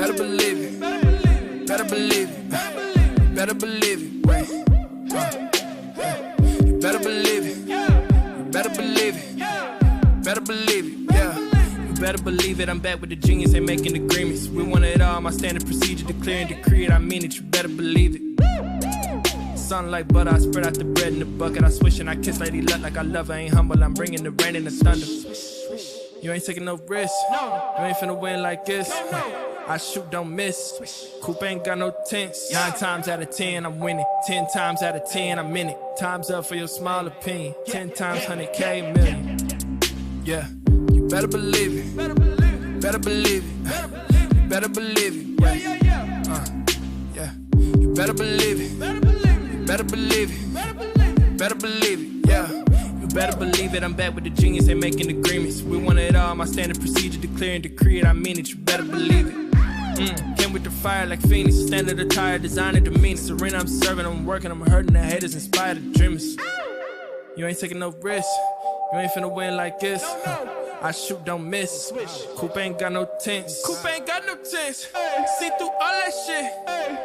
better believe it. Better believe it. Better believe it. Wait. You better believe it. You better believe it. Better believe it. Yeah. You better believe it. I'm back with the genius. Ain't making agreements. We want it all. My standard procedure. Declare and decree it. I mean it. You better believe it. Sun like butter, I spread out the bread in the bucket. I swish and I kiss Lady Luck like I love her. Ain't humble, I'm bringing the rain and the thunder. You ain't taking no risks. You ain't finna win like this. I shoot, don't miss. Coupe ain't got no tints. 9 times out of 10, I'm winning. 10 times out of 10, I'm in it. Time's up for your small opinion. 10 times 100K, million. Yeah, you better believe it. Better believe it. Better believe it. Yeah, you better believe it. Better believe it. Better believe it. Yeah. You better believe it. I'm back with the genius. Ain't making agreements. We want it all. My standard procedure. Declare and decree it. I mean it. You better believe it. Came with the fire like Phoenix. Standard attire. Designer demeanor. Serena. I'm serving. I'm working. I'm hurting. The haters inspire the dreamers. You ain't taking no risks. You ain't finna win like this. I shoot, don't miss. Coupe ain't got no tints. Coupe ain't got no tints. See through all that shit.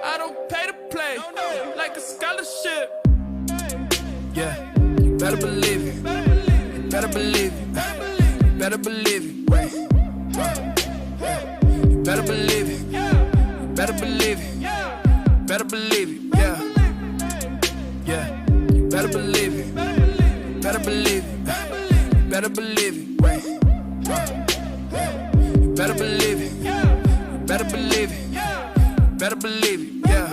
I don't pay to play. Like a scholarship. Yeah, you better believe it. You better believe it. You better believe it. Wait. You better believe it. You better believe it. Better believe it. Yeah. Yeah. You better believe it. You better believe it. Better believe it. Wait. You better believe it. You better believe it. You better believe it. Yeah.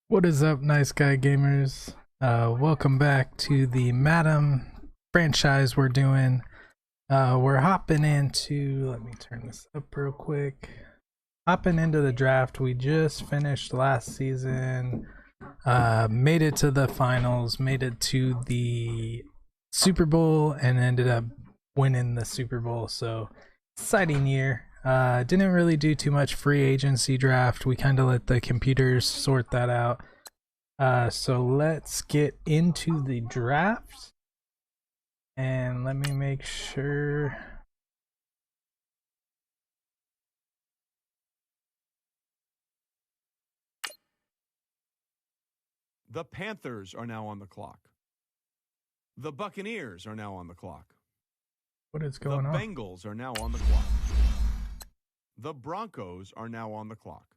What is up, nice guy gamers? Welcome back to the Madden franchise we're doing. We're hopping into, let me turn this up real quick. Hopping into the draft. We just finished last season, made it to the finals, made it to the Super Bowl, and ended up winning the Super Bowl. So exciting year. Didn't really do too much free agency draft. We kind of let the computers sort that out. So let's get into the draft. And let me make sure. The Panthers are now on the clock. The Buccaneers are now on the clock. What is going on? The Bengals are now on the clock. The Broncos are now on the clock.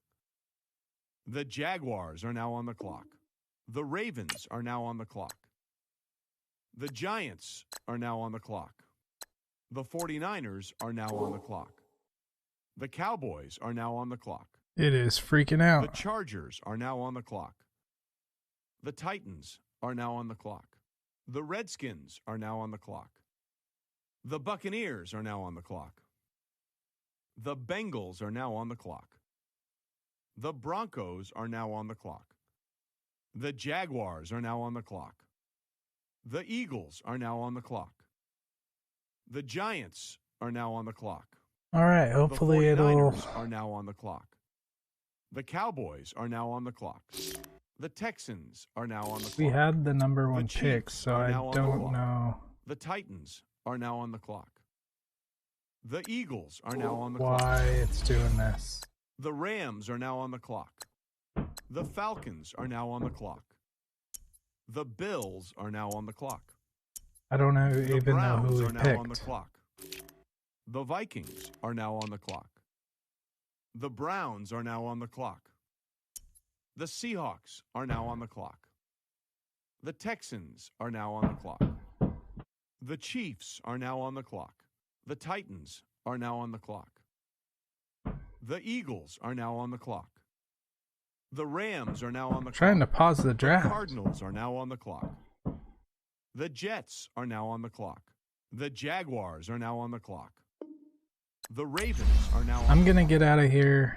The Jaguars are now on the clock. The Ravens are now on the clock. The Giants are now on the clock. The 49ers are now on the clock. The Cowboys are now on the clock. It is freaking out. The Chargers are now on the clock. The Titans are now on the clock. The Redskins are now on the clock. The Buccaneers are now on the clock. The Bengals are now on the clock. The Broncos are now on the clock. The Jaguars are now on the clock. The Eagles are now on the clock. The Giants are now on the clock. All right, hopefully the 49ers it'll... are now on the clock. The Cowboys are now on the clock. The Texans are now on the clock. We had the number The one Chiefs pick, so are I now on the don't clock. know The Titans are now on the clock. The Eagles are now on the clock. why it's doing this. The Rams are now on the clock. The Falcons are now on the clock. The Bills are now on the clock. I don't know The even know Browns who are we now on the picked. clock. The Vikings are now on the clock. The Browns are now on the clock. The Seahawks are now on the clock. The Texans are now on the clock. The Chiefs are now on the clock. The Titans are now on the clock. The Eagles are now on the clock. The Rams are now on the Trying to clock. pause the The draft. Cardinals are now on the clock. The Jets are now on the clock. The Jaguars are now on the clock. The Ravens are now on I'm the gonna clock. get out of here.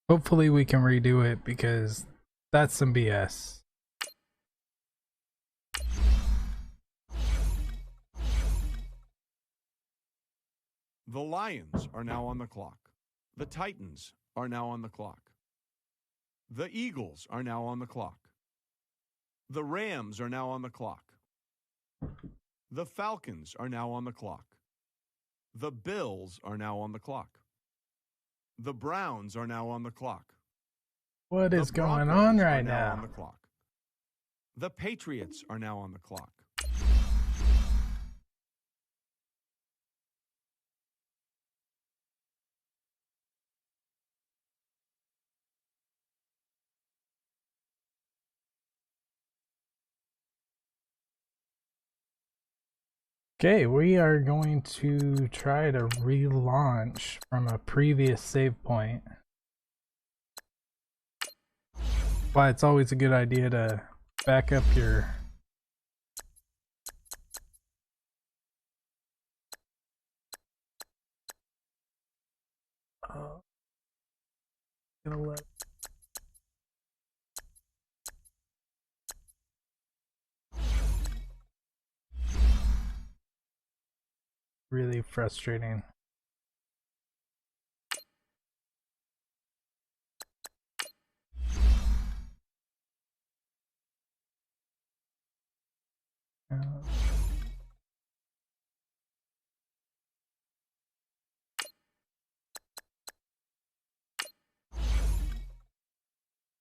Hopefully we can redo it because that's some BS. The Lions are now on the clock. The Titans are now on the clock. The Eagles are now on the clock. The Rams are now on the clock. The Falcons are now on the clock. The Bills are now on the clock. The Browns are now on the clock. What is The going Broncos on are right now now? on the clock. The Patriots are now on the clock. Okay, we are going to try to relaunch from a previous save point. Why it's always a good idea to back up your gonna let really frustrating.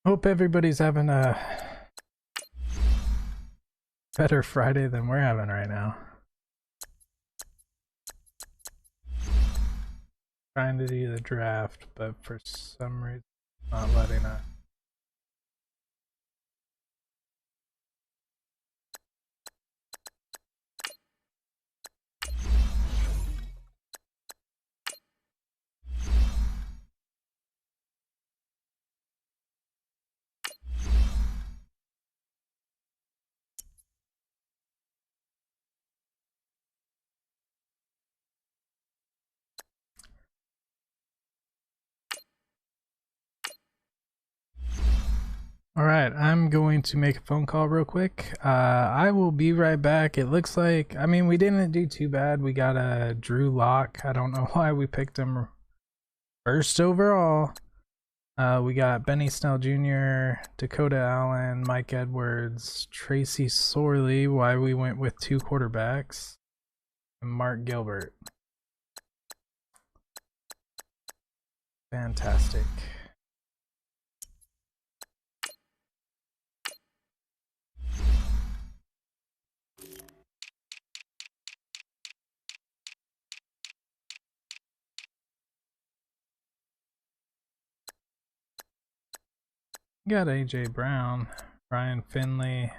Hope everybody's having a better Friday than we're having right now. Trying to do the draft, but for some reason not letting us. All right, I'm going to make a phone call real quick. I will be right back. It looks like, I mean, we didn't do too bad. We got a Drew Lock. I don't know why we picked him first overall. We got Benny Snell Jr., Dakota Allen, Mike Edwards, Tracy Sorley, why we went with 2 quarterbacks, and Mark Gilbert. Fantastic. Got AJ Brown, Ryan Finley.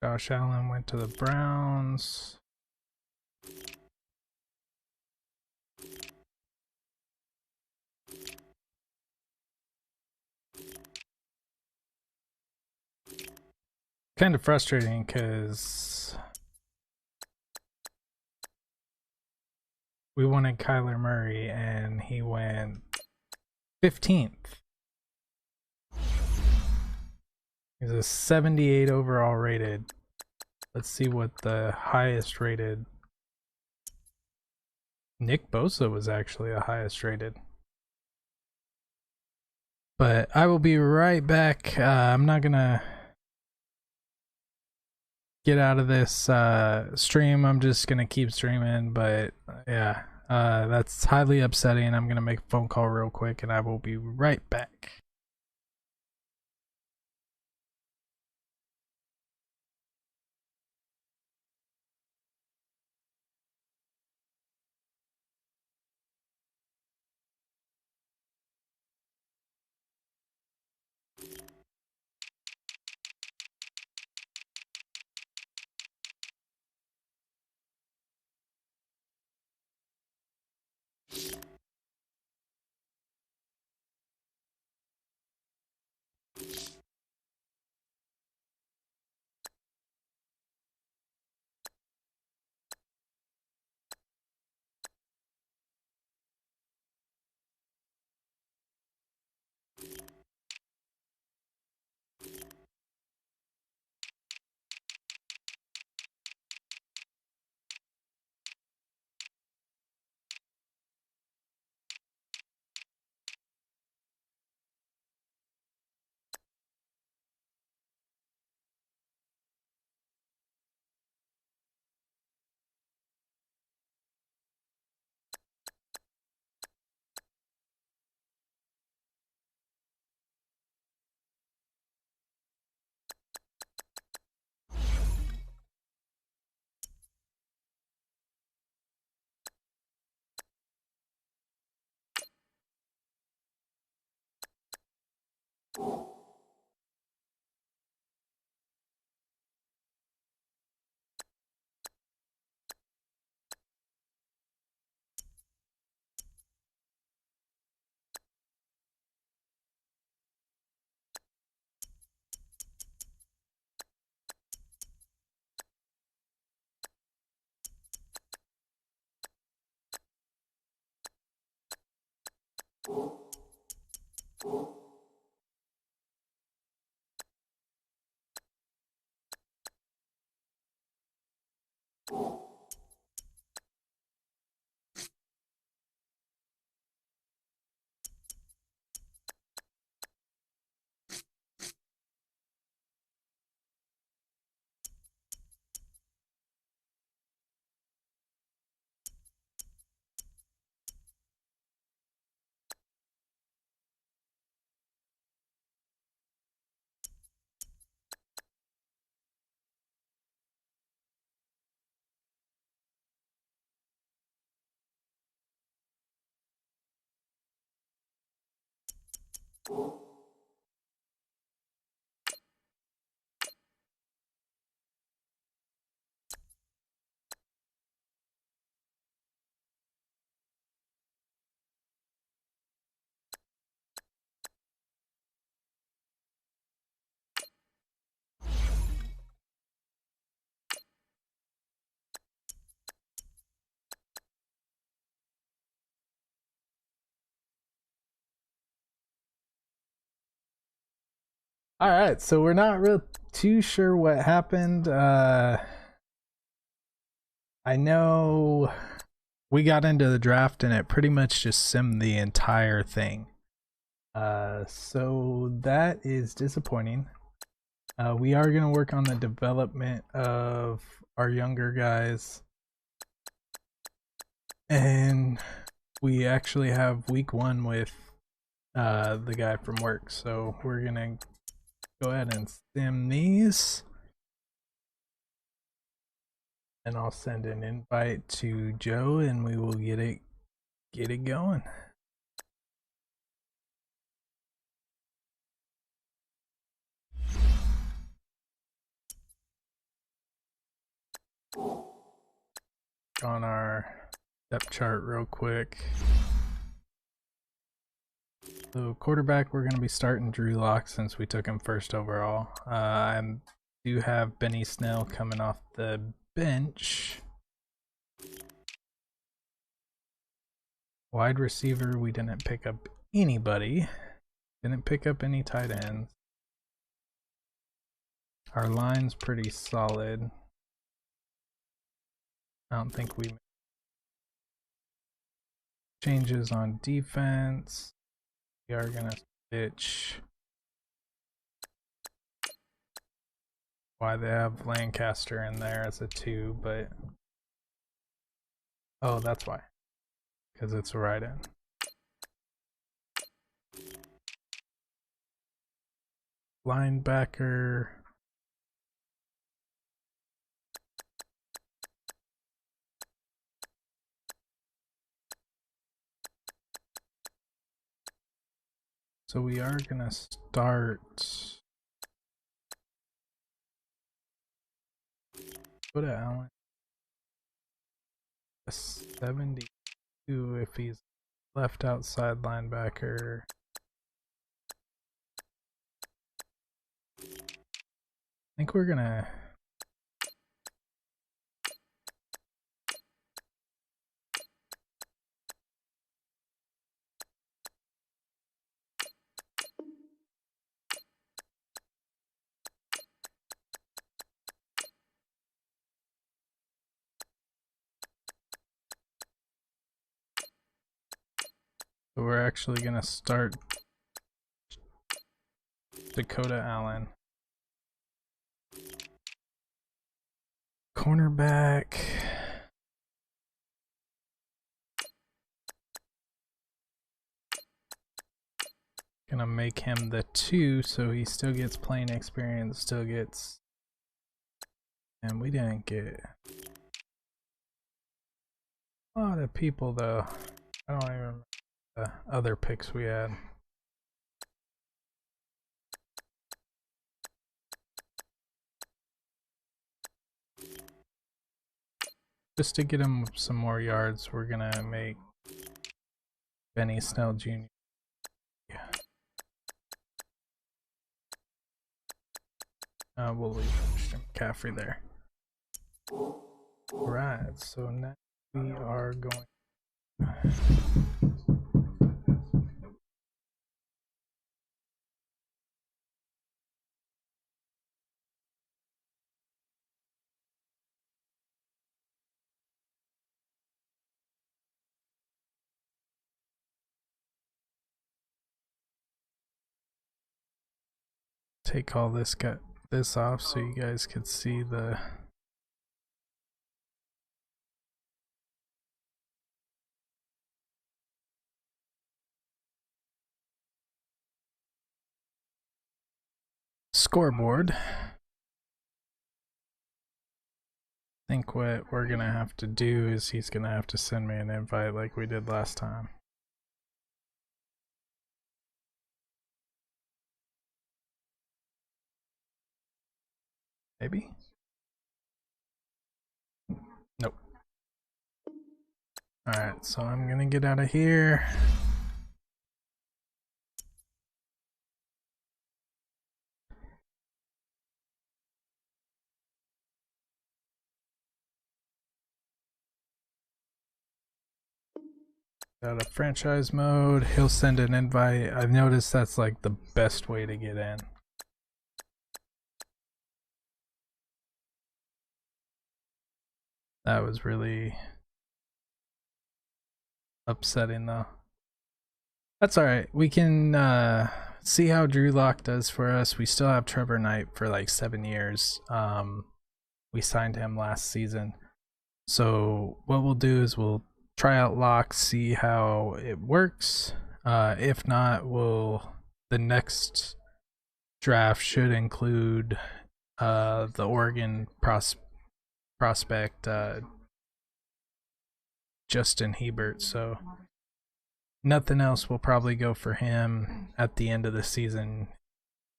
Josh Allen went to the Browns. Kind of frustrating because we wanted Kyler Murray and he went 15th. He's a 78 overall rated. Let's see what the highest rated. Nick Bosa was actually the highest rated. But I will be right back. I'm not gonna get out of this stream. I'm just gonna keep streaming, but yeah, that's highly upsetting. I'm gonna make a phone call real quick and I will be right back. All right, so we're not real too sure what happened. I know we got into the draft and it pretty much just simmed the entire thing. So that is disappointing. We are going to work on the development of our younger guys. And we actually have week 1 with the guy from work. So we're going to go ahead and sim these. And I'll send an invite to Joe and we will get it going. On our depth chart real quick. So quarterback, we're going to be starting Drew Lock since we took him first overall. I do have Benny Snell coming off the bench. Wide receiver, we didn't pick up anybody. Didn't pick up any tight ends. Our line's pretty solid. I don't think we made changes on defense. We are gonna switch. Why they have Lancaster in there as a 2, but oh, that's why. Because it's a right end. Linebacker. So we are gonna start. Go to Allen. A 72 if he's left outside linebacker. I think we're gonna. So we're actually gonna start Dakota Allen. Cornerback. Gonna make him the 2 so he still gets playing experience, still gets. And we didn't get a lot of people though. I don't even remember the other picks we had. Just to get him some more yards, we're gonna make Benny Snell Jr. We'll leave Christian McCaffrey there. Right, so now we are going. Take all this off so you guys could see the scoreboard. I think what we're gonna have to do is he's gonna have to send me an invite like we did last time. Maybe? Nope. Alright, so I'm gonna get out of here. Out of franchise mode, he'll send an invite. I've noticed that's like the best way to get in. That was really upsetting though. That's alright. We can see how Drew Lock does for us. We still have Trevor Knight for like 7 years. We signed him last season. So what we'll do is we'll try out Lock, see how it works. If not, the next draft should include the Oregon prospect Justin Hebert. So nothing else will probably go for him at the end of the season.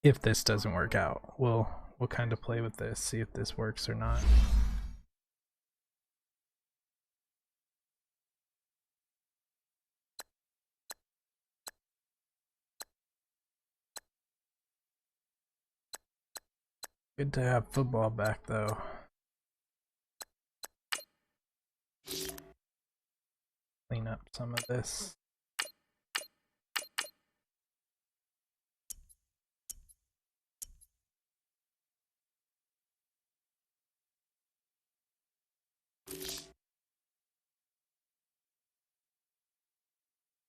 If this doesn't work out, we'll kind of play with this, see if this works or not. Good to have football back though. Clean up some of this.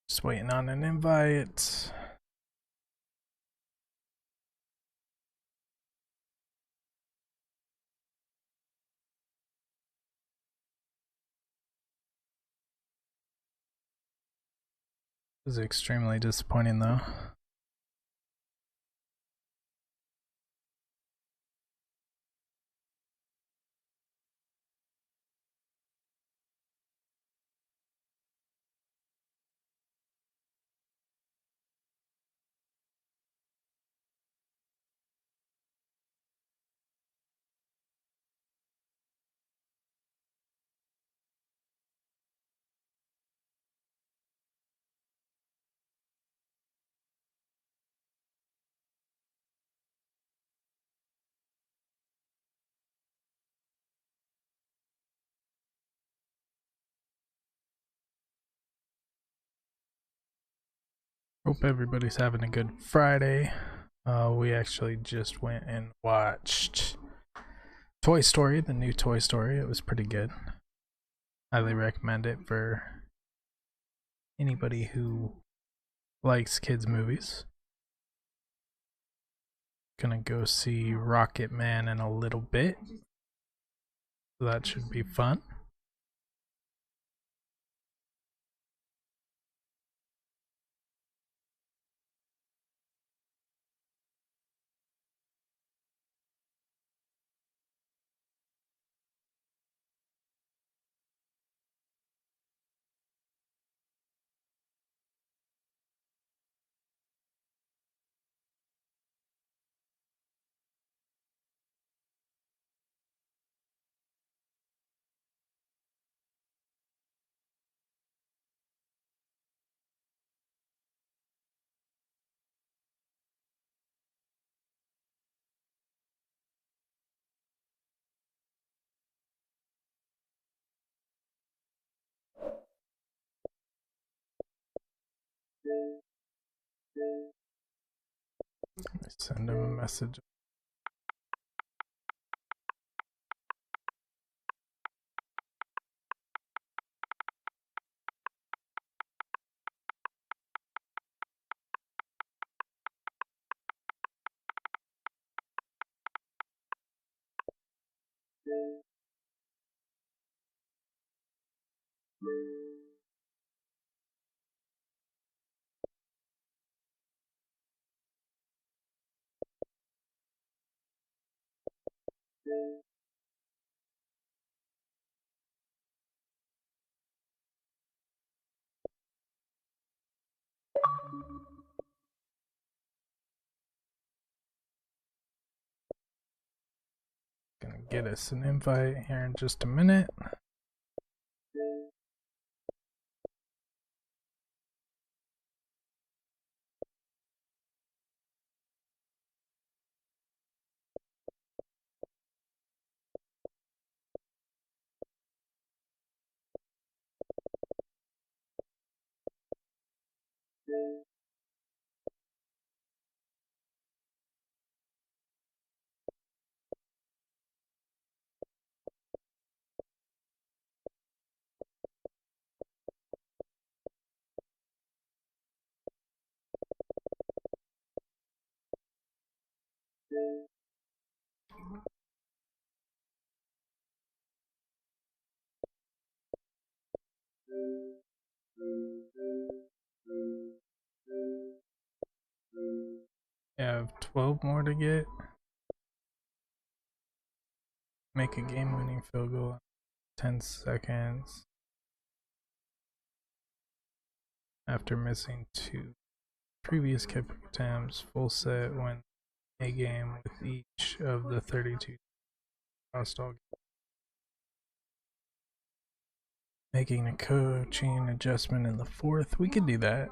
Just waiting on an invite. It was extremely disappointing though. Hope everybody's having a good Friday. We actually just went and watched Toy Story, the new Toy Story. It was pretty good. Highly recommend it for anybody who likes kids movies. Gonna go see Rocket Man in a little bit. So that should be fun. Send him a message. Gonna get us an invite here in just a minute. I have 12 more to get. Make a game-winning field goal in 10 seconds. After missing 2 previous kicking attempts, full set win a game with each of the 32 lost all games. Making a coaching adjustment in the 4th. We could do that.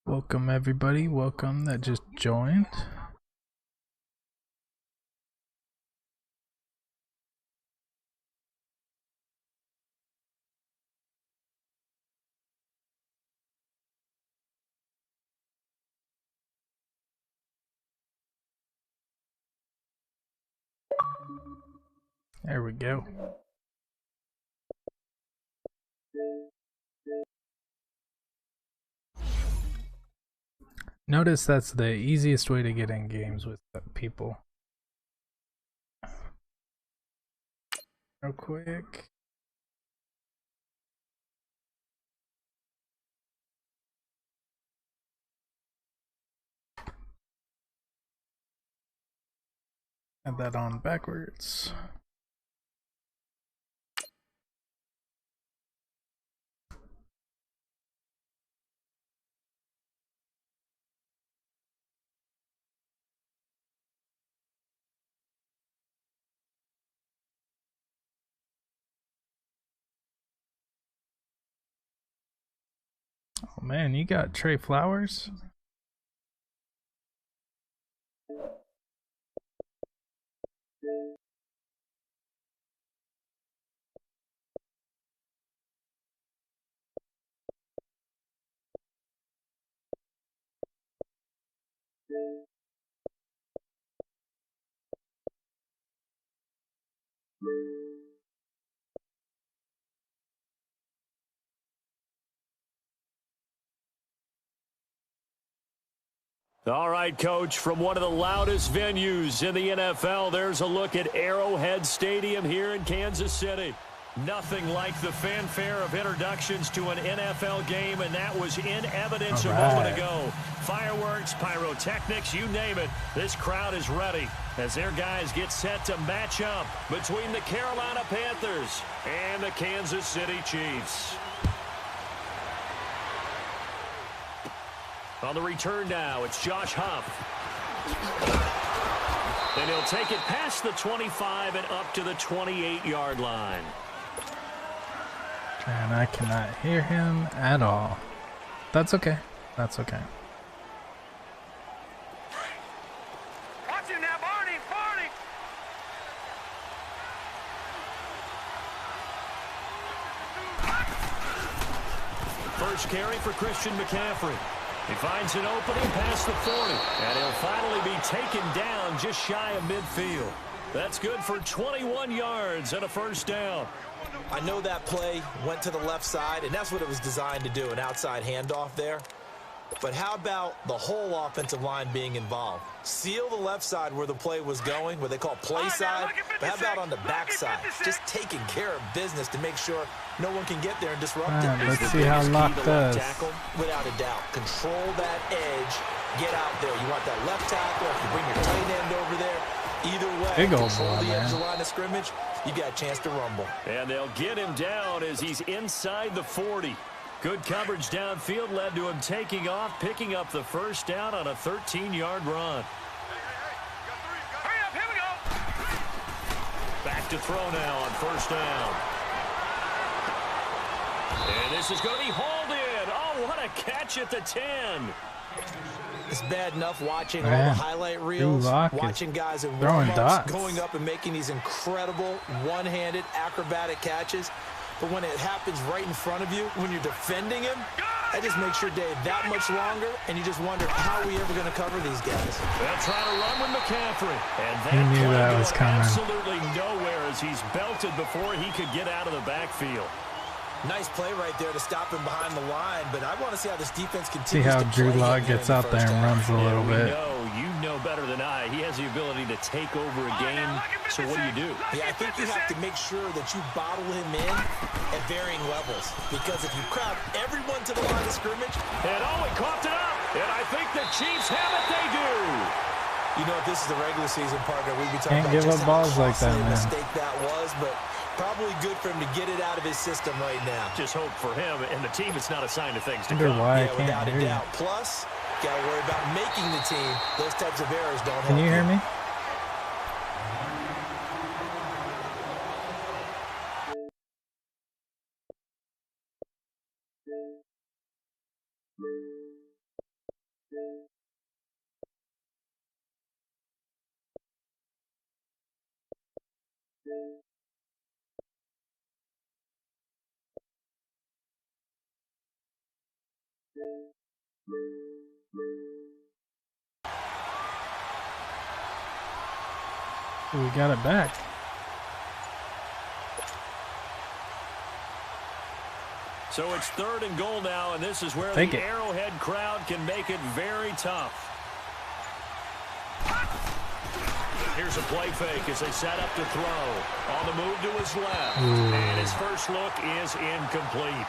Welcome everybody, welcome that just joined. There we go. Notice that's the easiest way to get in games with people. Real quick. Add that on backwards. Oh man, you got Trey Flowers? All right, Coach, from one of the loudest venues in the NFL, there's a look at Arrowhead Stadium here in Kansas City. Nothing like the fanfare of introductions to an NFL game, and that was in evidence a moment ago. Fireworks, pyrotechnics, you name it. This crowd is ready as their guys get set to match up between the Carolina Panthers and the Kansas City Chiefs. On the return now, it's Josh Huff. And he'll take it past the 25 and up to the 28-yard line. And I cannot hear him at all. That's okay. That's okay. Watch him now, Barney! Barney! First carry for Christian McCaffrey. He finds an opening past the 40, and he'll finally be taken down just shy of midfield. That's good for 21 yards and a first down. I know that play went to the left side, and that's what it was designed to do, an outside handoff there. But how about the whole offensive line being involved? Seal the left side where the play was going, what they call play side, but how about on the back side? Just taking care of business to make sure no one can get there and disrupt it. Let's see how Locke does. Without a doubt. Control that edge. Get out there. You want that left tackle. If you bring your tight end over there, either way, big old control boy, the edge man. of the line of scrimmage, you got a chance to rumble. And they'll get him down as he's inside the 40. Good coverage downfield led to him taking off, picking up the first down on a 13-yard run. Hurry up, here we go. Back to throw now on first down. And this is going to be hauled in. Oh, what a catch at the 10. It's bad enough watching all the highlight reels, watching guys in warm-ups going up and making these incredible one-handed acrobatic catches. But when it happens right in front of you, when you're defending him, that just makes your day that much longer, and you just wonder, how are we ever going to cover these guys? They'll try to run with McCaffrey. And He knew that was coming. Absolutely nowhere as he's belted before he could get out of the backfield. Nice play right there to stop him behind the line, but I want to see how this defense continues. See how to Drew play Lock him gets here in out the there first and half. runs a little bit. You know better than I. He has the ability to take over a game. So what do? Yeah, I think you have to make sure that you bottle him in at varying levels, because if you crowd everyone to the line of scrimmage, and he coughed it up, and I think the Chiefs have it. They do. You know, if this is the regular season partner, we'd be talking Can't about give just up balls how like that, costly a man. mistake that was, but probably good for him to get it out of his system right now. Just hope for him and the team it's not a sign of things to Wonder come. why I Yeah, can't without a hear you. doubt. Plus, got to worry about making the team. Those types of errors don't help. Can you hear me? We got it back. So it's 3rd and goal now, and this is where Take the it. Arrowhead crowd can make it very tough. Here's a play fake as they set up to throw. On the move to his left. And his first look is incomplete.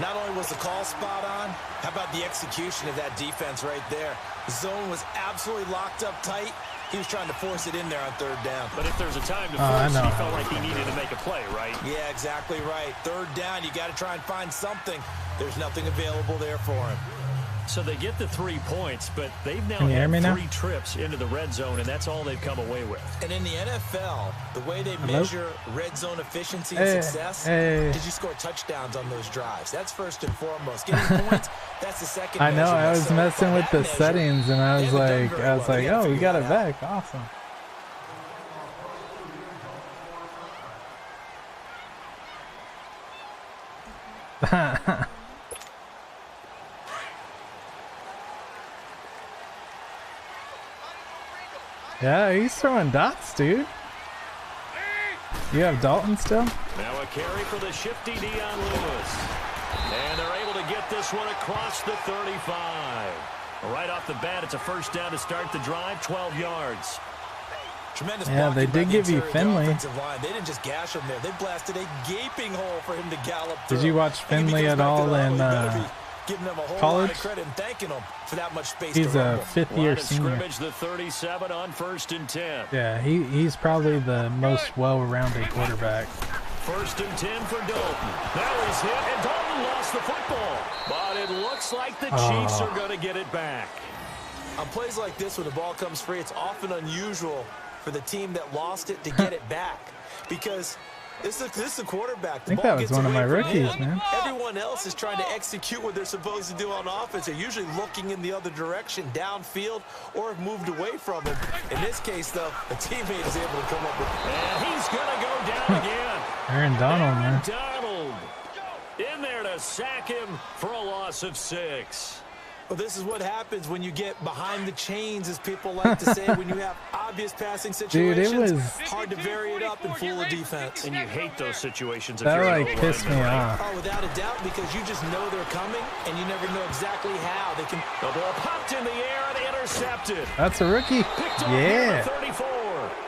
Not only was the call spot on, how about the execution of that defense right there? The zone was absolutely locked up tight. He was trying to force it in there on 3rd down. But if there's a time to I force, know. he felt like he needed to make a play, right? Yeah, exactly right. 3rd down, you got to try and find something. There's nothing available there for him. So they get the 3 points, but they've now Can you hear me had now? 3 trips into the red zone, and that's all they've come away with. And in the NFL, the way they Hello? measure red zone efficiency and success is you score touchdowns on those drives. That's first and foremost. Getting points, that's the second I know. I measurement. was So messing by with that the measure, settings, and I they was haven't done like, very well. They gotta oh, we figure got it that out. back. Awesome. Yeah, he's throwing dots, dude. You have Dalton still? Now a carry for the shifty Dion Lewis. And they're able to get this one across the 35. Right off the bat, it's a first down to start the drive, 12 yards. Tremendous Yeah, they blocking by did the give you interior of the Finley. offensive line. They didn't just gash him there. They blasted a gaping hole for him to gallop through. Did you watch And if he Finley goes at back to all the huddle, in you better be giving them a whole college? lot of credit and thanking them for that much space He's to a rumble. fifth-year Line of senior. scrimmage, the 37 on 1st and 10. Yeah, he's probably the most well-rounded quarterback. 1st and 10 for Dalton. Now he's hit, and Dalton lost the football. But it looks like the Chiefs are going to get it back. On plays like this, when the ball comes free, it's often unusual for the team that lost it to get it back. Because This is the quarterback. I think that was one of my rookies, man. Everyone else is trying to execute what they're supposed to do on offense. They're usually looking in the other direction, downfield, or have moved away from him. In this case, though, a teammate is able to come up with it. And he's going to go down again. Aaron Donald, man. Donald in there to sack him for a loss of 6. Well, this is what happens when you get behind the chains, as people like to say, when you have obvious passing situations. Dude, it was hard to vary it up and fool the defense. And you hate those situations. If that you're like pissed me off. Oh, without a doubt, because you just know they're coming, and you never know exactly how they can. The ball popped in the air and intercepted. That's a rookie. Picked up here at Yeah. 34.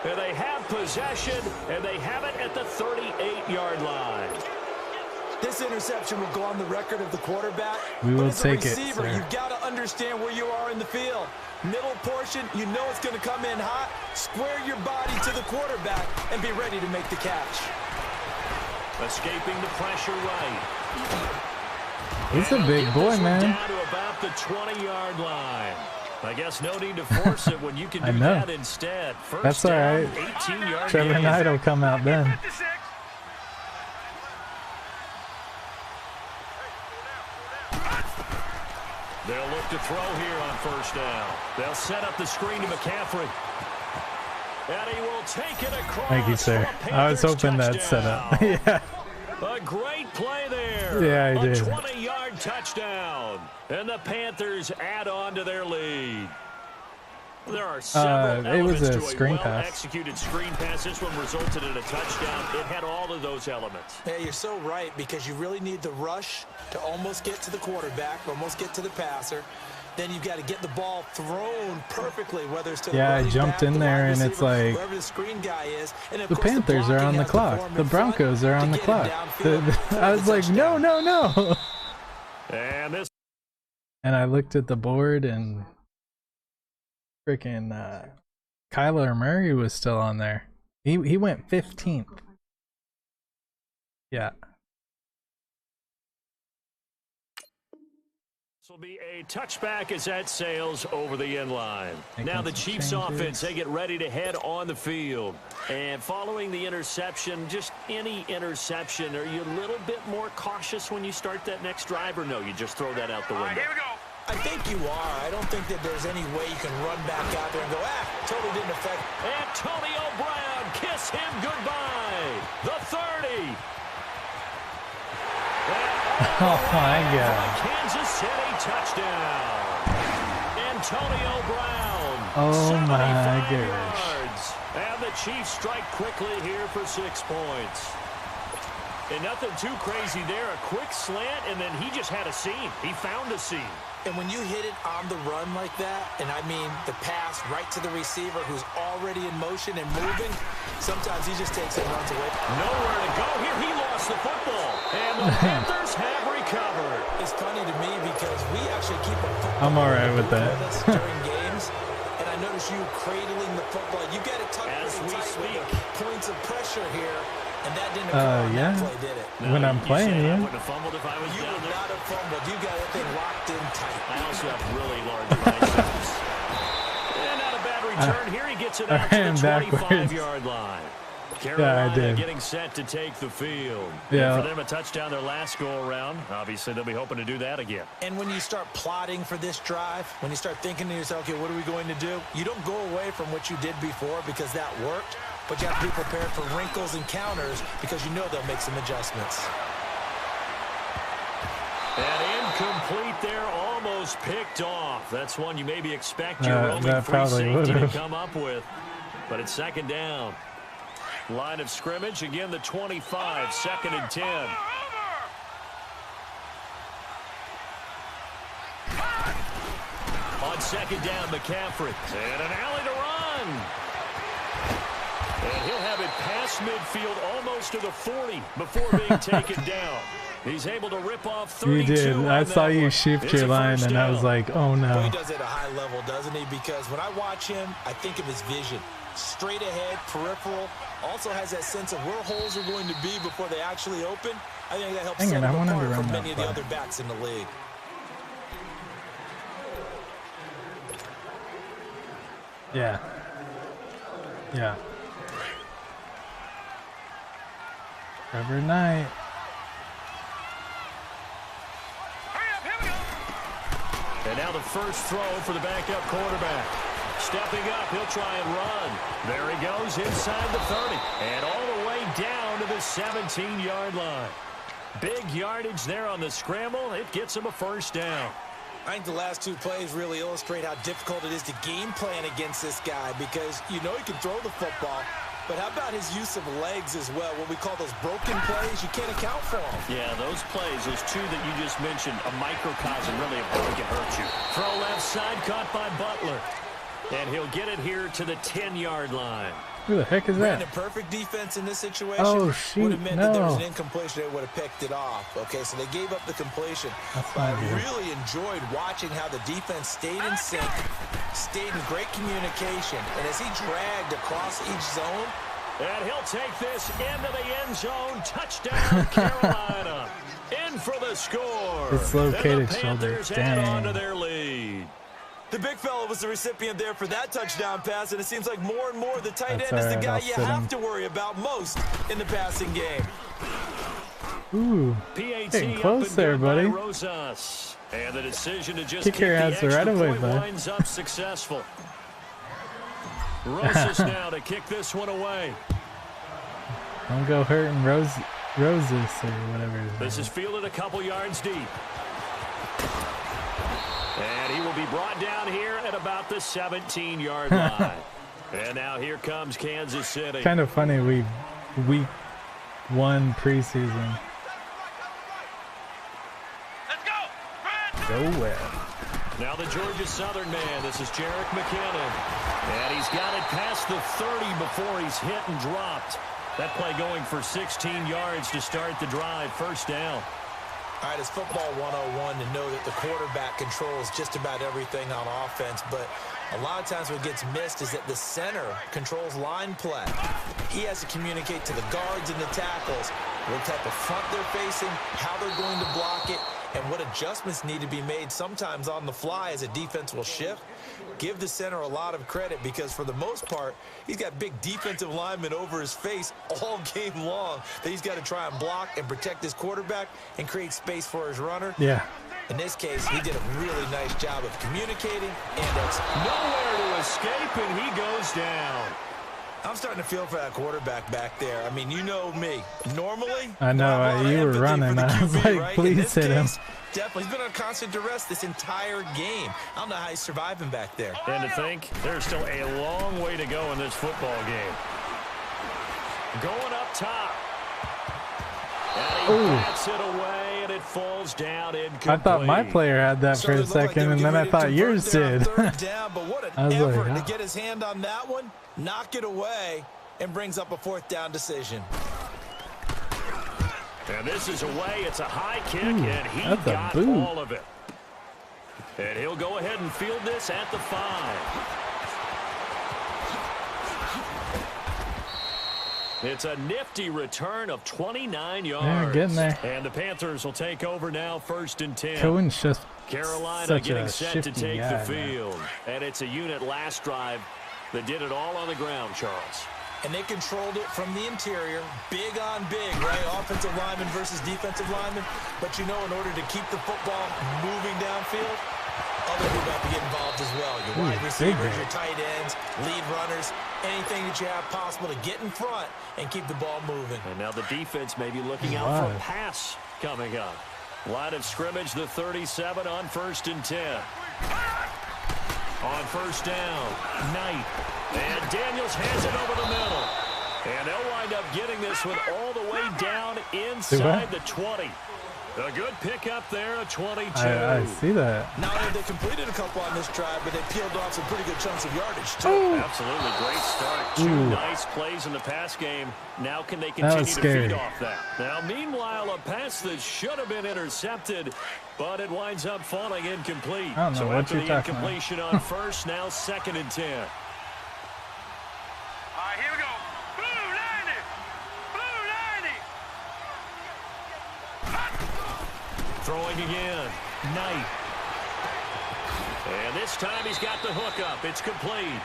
And they have possession, and they have it at the 38-yard line. This interception will go on the record of the quarterback. We will as a take it, receiver, sir. you've got to understand where you are in the field. Middle portion, you know it's going to come in hot. Square your body to the quarterback and be ready to make the catch. Escaping the pressure right. He's a big boy, man. Down to about the 20-yard line. I guess no need to force it when you can I do know. that instead. First That's all down, right. 18-yard Trevor gain. Knight will come out then. They'll look to throw here on first down. They'll set up the screen to McCaffrey. And he will take it across. Thank you, sir. for a I was Panthers hoping that set up. touchdown. Yeah. A great play there. Yeah, I did. A 20-yard touchdown. And the Panthers add on to their lead. There are several it was elements a to screen pass. well-executed screen pass. This one resulted in a touchdown. It had all of those elements. Yeah, you're so right, because you really need the rush to almost get to the quarterback, almost get to the passer. Then you've got to get the ball thrown perfectly, whether it's to the Yeah, I running jumped back, in the there, wide and it's receiver, like, wherever the screen guy is. And of the course, Panthers are blocking on the has to clock. form The in front Broncos are on to the get him clock. downfield for I was the like, no, touchdown. no, no. And this And I looked at the board, and freaking Kyler Murray was still on there. He went 15th. Yeah. will be a touchback as that sails over the end line. Now the Chiefs offense, they get ready to head on the field. And following the interception, just any interception, are you a little bit more cautious when you start that next drive, or no, you just throw that out the window? Here we go. I think you are. I don't think that there's any way you can run back out there and go, totally didn't affect. Antonio Brown, kiss him goodbye. The 30. Oh my God. Kansas City touchdown. Antonio Brown. Oh my 75 gosh. yards. And the Chiefs strike quickly here for 6 points. And nothing too crazy there. A quick slant, and then he just had a seam. He found a seam. And when you hit it on the run like that, and I mean the pass right to the receiver who's already in motion and moving, sometimes he just takes it and runs away. Nowhere to go here. He lost the football. And the Panthers have recovered. It's funny to me because we actually keep a football. I'm all right with that. us during games, and I notice you cradling the football. You got it tucked As pretty we tight with speak. the points of pressure here, and that didn't occur on yeah. that play, did it? When I'm playing, I yeah. wouldn't have fumbled if I was You down would there. not have fumbled. You got that thing locked in tight. I also have really large biceps. And not a bad return. Here he gets it out to ran the backwards. 25-yard line. Carolina did. getting set to take the field. Yeah. And for them, a touchdown their last go-around. Obviously, they'll be hoping to do that again. And when you start plotting for this drive, when you start thinking to yourself, okay, what are we going to do? You don't go away from what you did before because that worked, but you have to be prepared for wrinkles and counters because you know they'll make some adjustments. And incomplete there, almost picked off. That's one you maybe expect your roaming that free probably safety to would've. come up with. But it's second down. Line of scrimmage, again the 25, 2nd and 10. On second down, McCaffrey. And an alley to run. And he'll have it past midfield, almost to the 40 before being taken down. He's able to rip off 32. You did. I on saw that you one. shift It's your a line, first and I was down. like, oh Well, no. he does it at a high level, doesn't he? Because when I watch him, I think of his vision. Straight ahead, peripheral. Also has that sense of where holes are going to be before they actually open. I think that helps Dang it, set I him wanted to apart run from that many of the play. other backs in the league. Yeah. Yeah. Trevor Knight. And now the first throw for the backup quarterback. Stepping up, he'll try and run. There he goes inside the 30. And all the way down to the 17-yard line. Big yardage there on the scramble. It gets him a first down. I think the last two plays really illustrate how difficult it is to game plan against this guy because you know he can throw the football, but how about his use of legs as well? What we call those broken plays, you can't account for them. Yeah, those plays, those two that you just mentioned, a microcosm really of how he can hurt you. Throw left side, caught by Butler. And he'll get it here to the 10-yard line. Who the heck is that? Brandon, perfect defense in this situation. Oh, shoot, would have meant that there was an no. incompletion. They would have picked it off. Okay, so they gave up the completion. That's But I not good. really enjoyed watching how the defense stayed in sync, stayed in great communication. And as he dragged across each zone, And he'll take this into the end zone. Touchdown, Carolina. In for the score. Dislocated And the shoulder. Panthers add on to Dang. their lead. the big fella was the recipient there for that touchdown pass, and it seems like more and more the tight That's end is the all right, guy I'll you sit have him. to worry about most in the passing game. Ooh. PAT Getting up close and there, good by buddy. Rosas. And the decision to just Kick your the ass extra right away, point bud. winds up successful. Rosas now to kick this one away. Don't go hurting Roses or whatever his This name is fielded a couple yards deep. And he will be brought down here at about the 17-yard line. And now here comes Kansas City. Kind of funny. Week 1 preseason. Go well. Now the Georgia Southern man. This is Jerick McKinnon. And he's got it past the 30 before he's hit and dropped. That play going for 16 yards to start the drive. First down. All right, it's football 101 to know that the quarterback controls just about everything on offense, but a lot of times what gets missed is that the center controls line play. He has to communicate to the guards and the tackles what type of front they're facing, how they're going to block it, and what adjustments need to be made sometimes on the fly as a defense will shift. Give the center a lot of credit because for the most part, he's got big defensive linemen over his face all game long that he's got to try and block and protect his quarterback and create space for his runner. Yeah. In this case, he did a really nice job of communicating and Nowhere to escape, and he goes down. I'm starting to feel for that quarterback back there. I mean, you know me. Normally, I know, I have a lot you of were empathy running. for the I was QB, like, right? please In this hit him. case, definitely. He's been on constant duress this entire game. I don't know how he's surviving back there. And to think, there's still a long way to go in this football game. Going up top. And he Ooh. bats it away, and it falls down incomplete. I thought my player had that for Certainly a looked like they second, were and then getting I ready to thought convert yours there on did. third down, but what I an was like, effort huh? to get his hand on that one, knock it away, and brings up a fourth down decision. And this is away. It's a high kick, Ooh, and he that's a got boot. all of it. And he'll go ahead and field this at the 5. It's a nifty return of 29 yards. getting there. And the Panthers will take over now, 1st and 10. Cohen's just Carolina such getting a set to shifty take guy, the man. field. And it's a unit last drive that did it all on the ground, Charles. And they controlled it from the interior, big on big, right? Offensive lineman versus defensive lineman. But, you know, in order to keep the football moving downfield, other people have to get involved as well. Your wide receivers, big your tight ends, lead runners, anything that you have possible to get in front and keep the ball moving. And now the defense may be looking out for a pass coming up. Line of scrimmage, the 37 on 1st and 10. On first down, Knight. And Daniels has it over the middle. And they'll wind up getting this one all the way down inside the 20. A good pickup there, a 22. I see that. Not only have they completed a couple on this drive, but they peeled off some pretty good chunks of yardage, too. Absolutely great start. 2 Ooh. nice plays in the pass game. Now can they That continue was to scary. feed off that? Now, meanwhile, a pass that should have been intercepted, but it winds up falling incomplete. I don't know so what after you're the talking about. incompletion on first, now 2nd and 10. All right, here we go. Blue 90. Blue 90. Throwing again, Knight. And this time he's got the hook up. It's complete.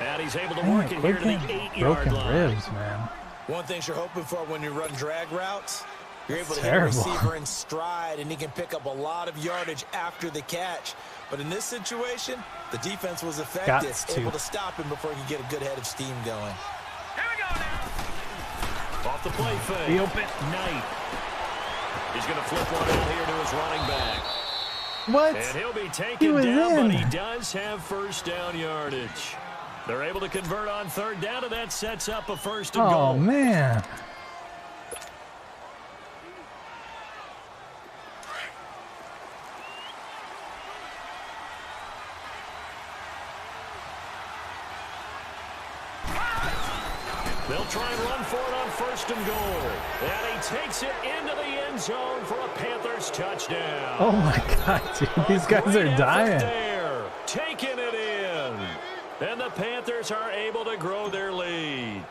And he's able to work it here to the 8-yard broken line. ribs, man. One thing you're hoping for when you run drag routes, you're able to hit a Terrible. receiver in stride, and he can pick up a lot of yardage after the catch. But in this situation, the defense was effective, able to stop him before he could get a good head of steam going. Here we go now. Off the play fake. Be open. Knight. He's going to flip one out here to his running back. What? And he'll be He taken was down, in. but he does have first down yardage. They're able to convert on third down, and that sets up a first and Oh, goal. man. They'll try and run for it on first and goal. And he takes it into the end zone for a Panthers touchdown. Oh, my God, dude. These guys Great are effort dying. there, taking it in. And the Panthers are able to grow their lead.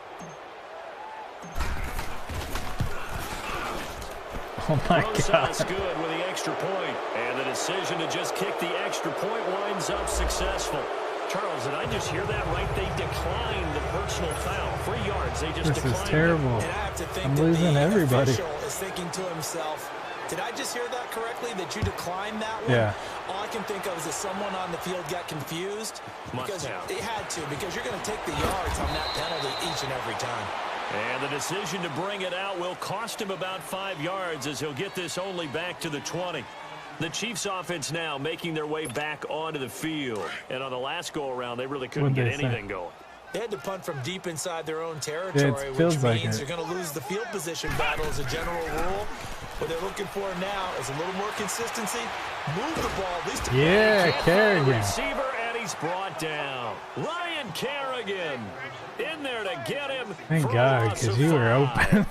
Oh, my Rosas God. good with the extra point. And the decision to just kick the extra point winds up successful. Charles, did I just hear that right? They declined the personal foul. 3 yards. They just This declined is it. terrible. And I have to think I'm that losing the everybody. official is thinking to himself, did I just hear that correctly, that you declined that one? Yeah. All I can think of is that someone on the field got confused. Must Because have. it had to, because you're going to take the yards on that penalty each and every time. And the decision to bring it out will cost him about 5 yards as he'll get this only back to the 20. The Chiefs offense now making their way back onto the field. And on the last go-around, they really couldn't What'd get they say? anything going. They had to punt from deep inside their own territory, feels which like means it. you're going to lose the field position battle as a general rule. What they're looking for now is a little more consistency. Move the ball, at least. Yeah, Can't find a Kerrigan. receiver, and he's brought down. Ryan Kerrigan in there to get him. Thank for a God, loss because of you were 5. open.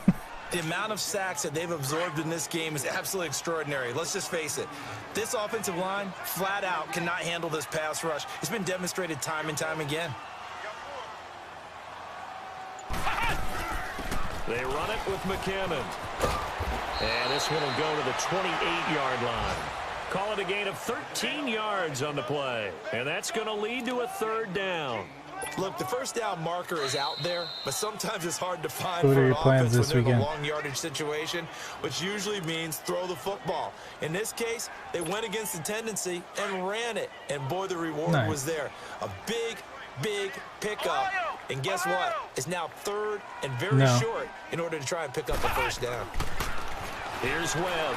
The amount of sacks that they've absorbed in this game is absolutely extraordinary. Let's just face it. This offensive line, flat out, cannot handle this pass rush. It's been demonstrated time and time again. They run it with McCammon. And this one will go to the 28-yard line. Call it a gain of 13 yards on the play. And that's going to lead to a third down. Look, the first down marker is out there, but sometimes it's hard to find What for are an your plans offense this when they're in a weekend? long yardage situation, which usually means throw the football. In this case, they went against the tendency and ran it, and boy, the reward Nice. was there. A big, big pickup, and guess what? It's now third and very No. short in order to try and pick up a first down. Here's Webb.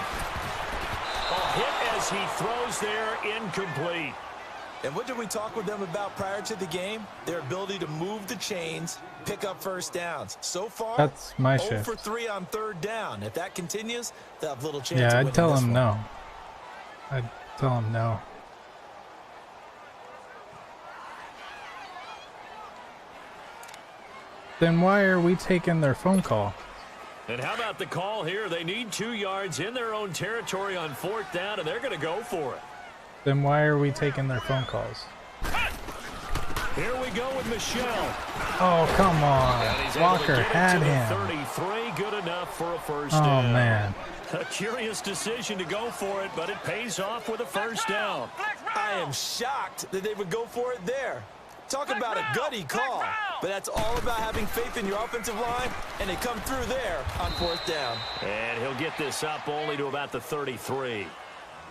A hit as he throws there, incomplete. And what did we talk with them about prior to the game? Their ability to move the chains, pick up first downs. So far, That's my 0 shift. for 3 on third down. If that continues, they'll have little chance of Yeah, winning I'd tell this him one. no. I'd tell him no. Then why are we taking their phone call? And how about the call here? They need 2 yards in their own territory on fourth down, and they're going to go for it. Then why are we taking their phone calls? Here we go with Michelle. Oh, come And on. he's able to Walker get it had to the him. 33, good enough for a first Oh, down. man. A curious decision to go for it, but it pays off with a first down. I am shocked that they would go for it there. Talk about a gutty call, but that's all about having faith in your offensive line, and they come through there on fourth down. And he'll get this up only to about the 33.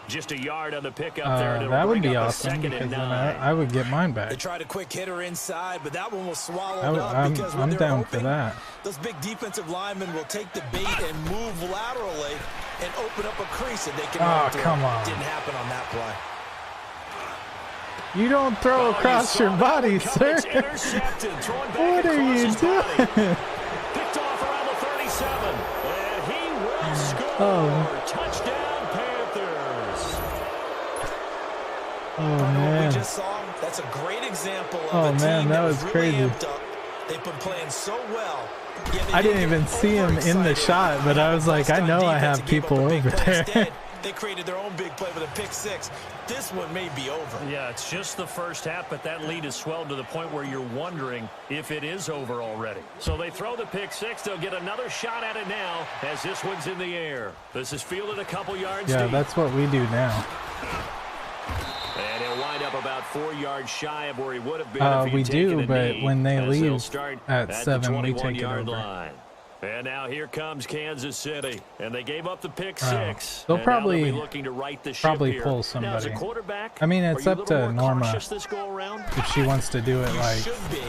Just a yard on the pickup there. and it'll That would bring be up a awesome second because and then 9. I would get mine They back. tried a quick hitter inside, but that one was swallowed up I'm because what they're down for hoping, that. those big defensive linemen will take the bait and move laterally and open up a crease that they can Oh, run through. come on. Didn't happen on that play. You don't throw Oh, across you your saw body, that one sir. come. It's intercepted. Throwing back What are across you his body. doing? Picked off around the 37. And he will score. Oh. Touchdown, Panthers. Oh, What man. we just saw, that's a great example of Oh, a team man, that was really crazy. amped up. They've been playing so well. yet they I didn't get even see him in the overexcited. shot, but I was like, I On know I defense have and gave up people a big over play there. instead. They created their own big play with a pick six. This one may be over. Yeah, it's just the first half, but that lead has swelled to the point where you're wondering if it is over already. So they throw the pick six. They'll get another shot at it now as this one's in the air. This is fielded a couple yards Yeah, deep. that's what we do now. And he'll wind up about 4 yards shy of where he would have been if he'd We taken do, a but knee, when they as they'll leave start at the 7, we take it 21-yard over. line. And now here comes Kansas City, and they gave up the pick six. They'll and probably now they'll be looking to right the ship here. pull Now, as a somebody. quarterback, I mean, it's are you up a little to more Norma cautious this go around? if she wants to do it You like. should be,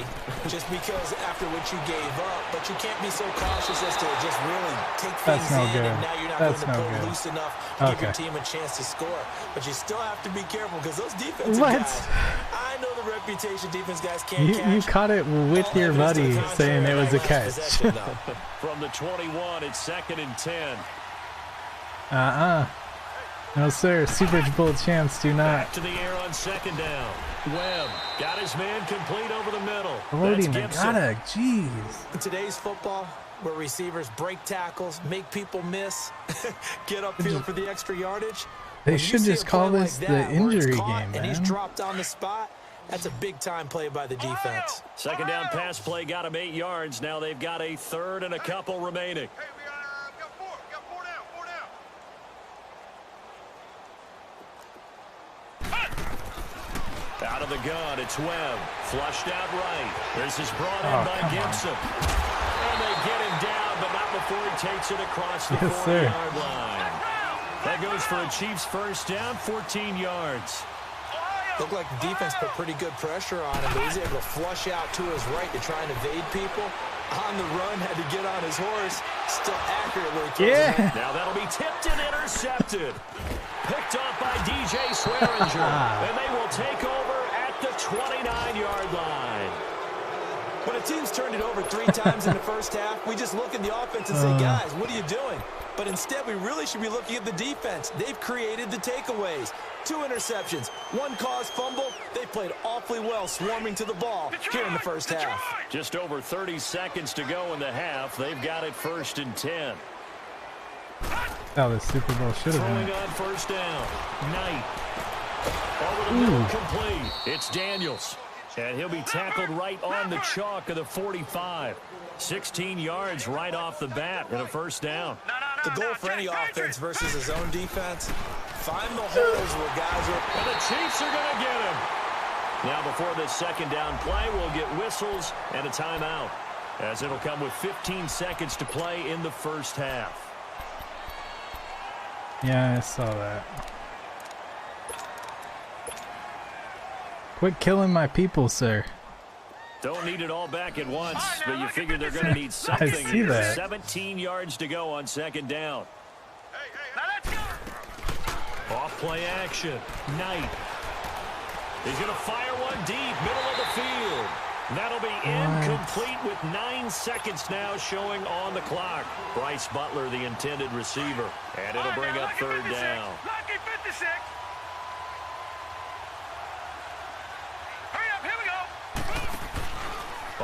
just because after what you gave up, but you can't be so cautious as to just really take That's things no in, good. and now you're not That's going to no pull good. loose enough to give your Okay. team a chance to score. But you still have to be careful because those defensive What? guys, I know the reputation defense guys can't You catch. caught it with All your evidence to the buddy saying it contrary was a in that last catch. possession, though. From the 21, it's 2nd and 10. No, sir. Super Bowl champs do not. Back to the air on 2nd down. Webb got his man complete over the middle. Rody That's Gibson. Nagata, jeez. In today's football, where receivers break tackles, make people miss, get upfield for the extra yardage. They when you should see a just call play this like the that where it's injury caught game, and he's man. dropped on the spot, that's a big-time play by the defense. 2nd down pass play got him 8 yards. Now they've got a 3rd and a couple remaining. Hey, we got 4. We got 4 down. 4 down. Out of the gun, it's Webb. Flushed out right. This is brought in by come on. Gibson. And they get him down, but not before he takes it across the Yes, sir. 40-yard line. That goes for a Chiefs first down, 14 yards. Looked like the defense put pretty good pressure on him, but he's able to flush out to his right to try and evade people. On the run, had to get on his horse. Still accurate where he throws it. Yeah. Now that'll be tipped and intercepted. Picked off by DJ Swearinger. And they will take over at the 29-yard line. When a team's turned it over 3 times in the first half, we just look at the offense and say, guys, what are you doing? But instead, we really should be looking at the defense. They've created the takeaways. 2 interceptions, 1 caused fumble. They played awfully well swarming to the ball here in the first half. Just over 30 seconds to go in the half. They've got it 1st and 10. Oh, the Super Bowl should have Throwing been. on 1st down. Knight. Over the middle, complete. It's Daniels. And he'll be tackled right on the chalk of the 45. 16 yards right off the bat and a 1st down. The goal for any offense versus his own defense, find the holes where guys are. And the Chiefs are going to get him. Now before this 2nd down play, we'll get whistles and a timeout, as it'll come with 15 seconds to play in the first half. Yeah, I saw that. Quit killing my people, sir. Don't need it all back at once, but you figure they're going to need something. see here. that. 17 yards to go on 2nd down. Now let's go. Off play action. Knight. He's going to fire one deep, middle of the field. That'll be incomplete with 9 seconds now showing on the clock. Bryce Butler, the intended receiver. And it'll bring up 3rd down. Lucky 56. Hurry up, here we go.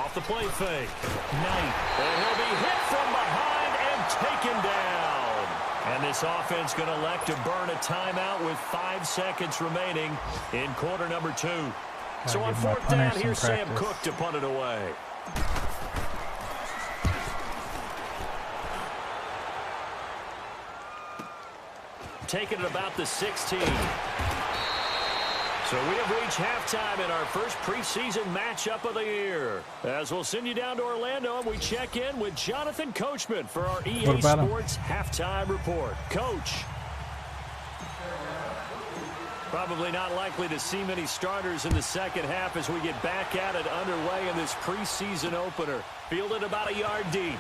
Off the play fake. Knight. And he'll be hit from behind and taken down. And this offense going to elect to burn a timeout with 5 seconds remaining in quarter number 2. So on give my 4th down, punter some here's Sam practice. Cook to punt it away. Taking it about the 16. So we have reached halftime in our first preseason matchup of the year. As we'll send you down to Orlando, and we check in with Jonathan Coachman for our EA What about him? Sports halftime report. Coach. Probably not likely to see many starters in the second half as we get back at it underway in this preseason opener. Fielded about a yard deep.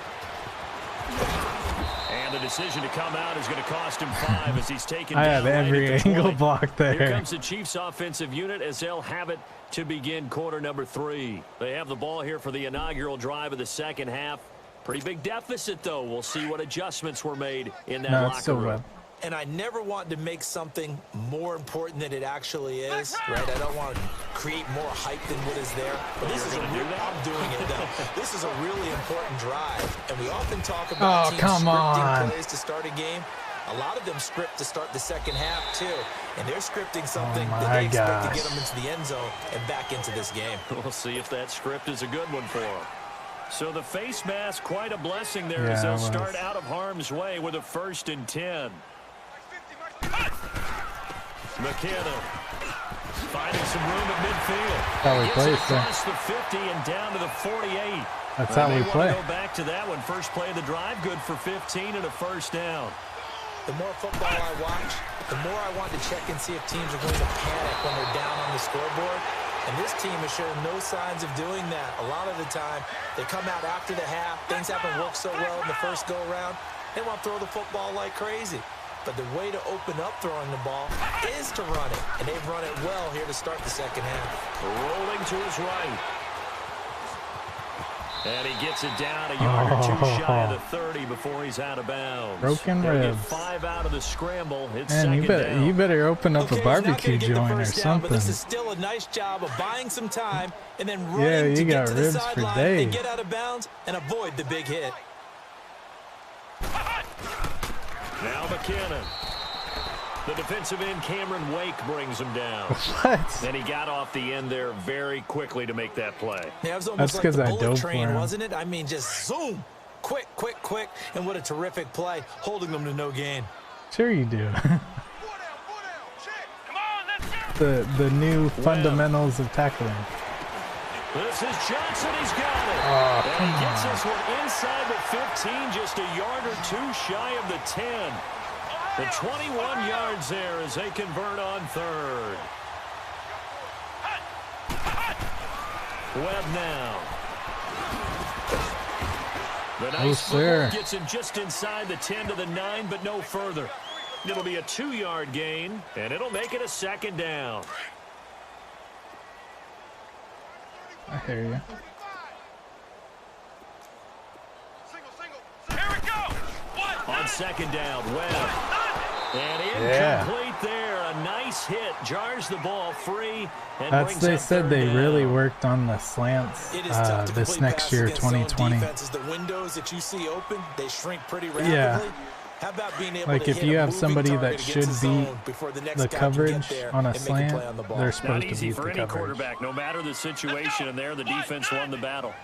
And the decision to come out is going to cost him 5 as he's taken I down have every right at the angle 20. blocked Here there. comes the Chiefs offensive unit as they'll have it to begin quarter number 3. They have the ball here for the inaugural drive of the second half. Pretty big deficit, though. We'll see what adjustments were made in that No, it's locker still room. Webb. And I never want to make something more important than it actually is, right? I don't want to create more hype than what is there. But this is a real, I'm doing it though. This is a really important drive. And we often talk about teams come scripting on. plays to start a game. A lot of them script to start the second half too. And they're scripting something that my they expect to gosh. get them into the end zone and back into this game. We'll see if that script is a good one for them. So the face mask, quite a blessing there Yeah, as they'll it was. start out of harm's way with a 1st and 10. McKinnon. Finding some room at midfield. How we Gets play, it sir. across the 50 and down to the 48. That's how we play. Go back to that one. First play of the drive, good for 15 and a first down. The more football I watch, the more I want to check and see if teams are going to panic when they're down on the scoreboard. And this team has shown no signs of doing that. A lot of the time, they come out after the half. Things haven't worked so well in the first go-around. They want to throw the football like crazy. But the way to open up throwing the ball is to run it. And they've run it well here to start the second half. Rolling to his right. And he gets it down a yard or two shy of the 30 before he's out of bounds. Broken They'll ribs. Get 5 out of the scramble. It's Man, second down. you better open up a barbecue joint or something. But this is still a nice job of buying some time and then Yeah, running you to get got to the ribs for sideline days. and get out of bounds and avoid the big hit. Now McKinnon. The defensive end, Cameron Wake, brings him down. What? And he got off the end there very quickly to make that play. Yeah, it was That's almost like 'cause the I bullet dove for train, him. wasn't it? I mean, just zoom. Quick, quick, quick. And what a terrific play, holding them to no gain. Sure you do. Come on, let's go. the new fundamentals of tackling. This is Johnson. He's got it. Oh, and come he gets on. this one inside the 15, just a yard or two shy of the 10. The 21 yards there as they convert on third. Webb now. The nice football gets him just inside the 10 to the 9, but no further. It'll be a 2-yard gain, and it'll make it a second down. I hear you. Here we go. On second down, Webb. And incomplete there. A nice hit. Jars the ball free. And That's brings they up said third they down. really worked on the slants It is tough to this complete next passes year, against zone 2020. defenses. The windows that you see open, they shrink pretty rapidly. Yeah. How about being able Like to if hit you a have moving somebody target that against should the zone beat before the next the guy can get coverage there on a and make slant, play on the ball. they're Not supposed to easy beat for the any coverage. quarterback, no matter the situation. And there, the defense won the battle.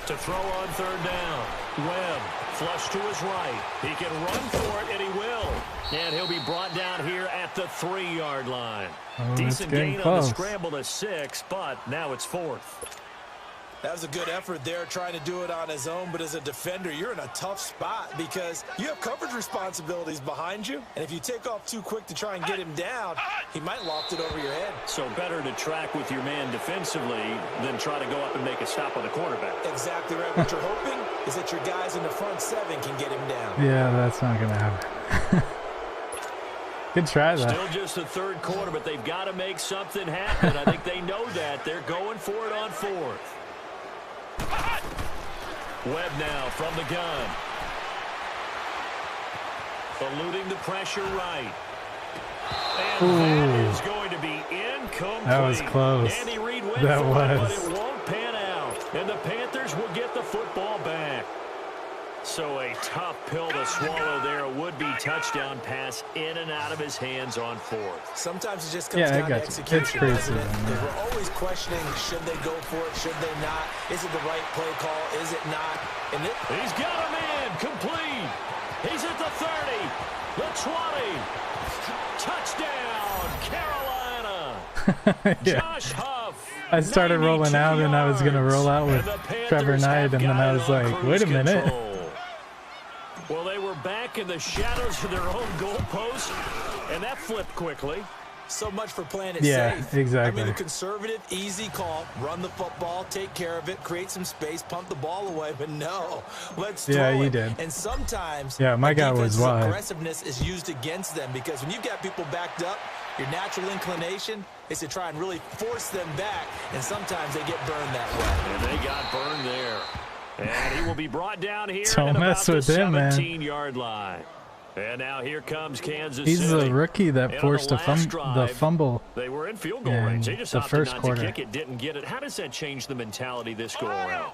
To throw on third down. Webb, flush to his right. He can run for it, and he will. And he'll be brought down here at the 3-yard line. Oh, it's Decent getting gain on the close. scramble to 6, but now it's 4th. That was a good effort there, trying to do it on his own. But as a defender, you're in a tough spot because you have coverage responsibilities behind you. And if you take off too quick to try and get him down, he might loft it over your head. So better to track with your man defensively than try to go up and make a stop on the quarterback. Exactly right. What you're hoping is that your guys in the front 7 can get him down. Yeah, that's not gonna happen. Good try though. Still just the third quarter, but they've got to make something happen. I think they know that. They're going for it on 4th. Webb now from the gun. Eluding the pressure right. And that is going to be incomplete. That was close. Andy Reid went That for was. it, but it won't pan out. And the Panthers will get the football back. So a tough pill to swallow there. A would-be touchdown pass in and out of his hands on 4th. Sometimes it just comes Yeah, I down to got you. execution, It's crazy, doesn't it? man. Because we're always questioning, should they go for it, should they not? Is it the right play call, is it not? And He's got him in, complete. He's at the 30, the 20. Touchdown, Carolina. Yeah. Josh Huff. I started rolling 92 out and I was gonna roll out with yards. And the Panthers Trevor Knight, have and then got I it was on like, cruise wait a minute. control. Well, they were back in the shadows of their own goalpost, and that flipped quickly. so much for playing it Yeah, safe. exactly. I mean, a conservative, easy call. Run the football, take care of it, create some space, pump the ball away. But no, let's throw Yeah, it. you did. And sometimes Yeah, my the guy was defense's wide. aggressiveness is used against them because when you've got people backed up, your natural inclination is to try and really force them back, and sometimes they get burned that way. And they got burned there. And he will be brought down here Don't at about mess the with him, man. 17-yard line. And now here comes Kansas He's City. the rookie that And on forced the the last drive, fumble. They were in field goal in range. They just the opted first not quarter. to kick it, didn't get it. How does that change the mentality this go around?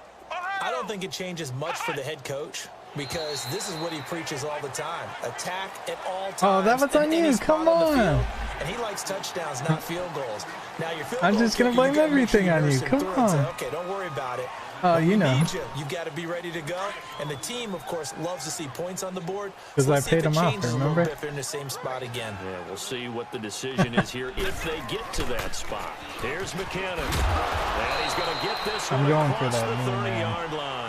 I don't think it changes much for the head coach because this is what he preaches all the time. Attack at all times. Oh, that was in on any you. spot Come the on. field. And he likes touchdowns, not field goals. Now, your field I'm goal just gonna kicker, blame you gotta make sure everything on nurse you. him Come through and say, on. okay, don't worry about it. Oh, When you we know. need you got to be ready to go. And the team, of course, loves to see points on the board. 'Cause let's I see if paid it them off, changes a remember? little bit if they're in the same spot again. Yeah, we'll see what the decision is here if they get to that spot. Here's McKinnon. And he's going to get this I'm one going for across that the knee, man. 30-yard line.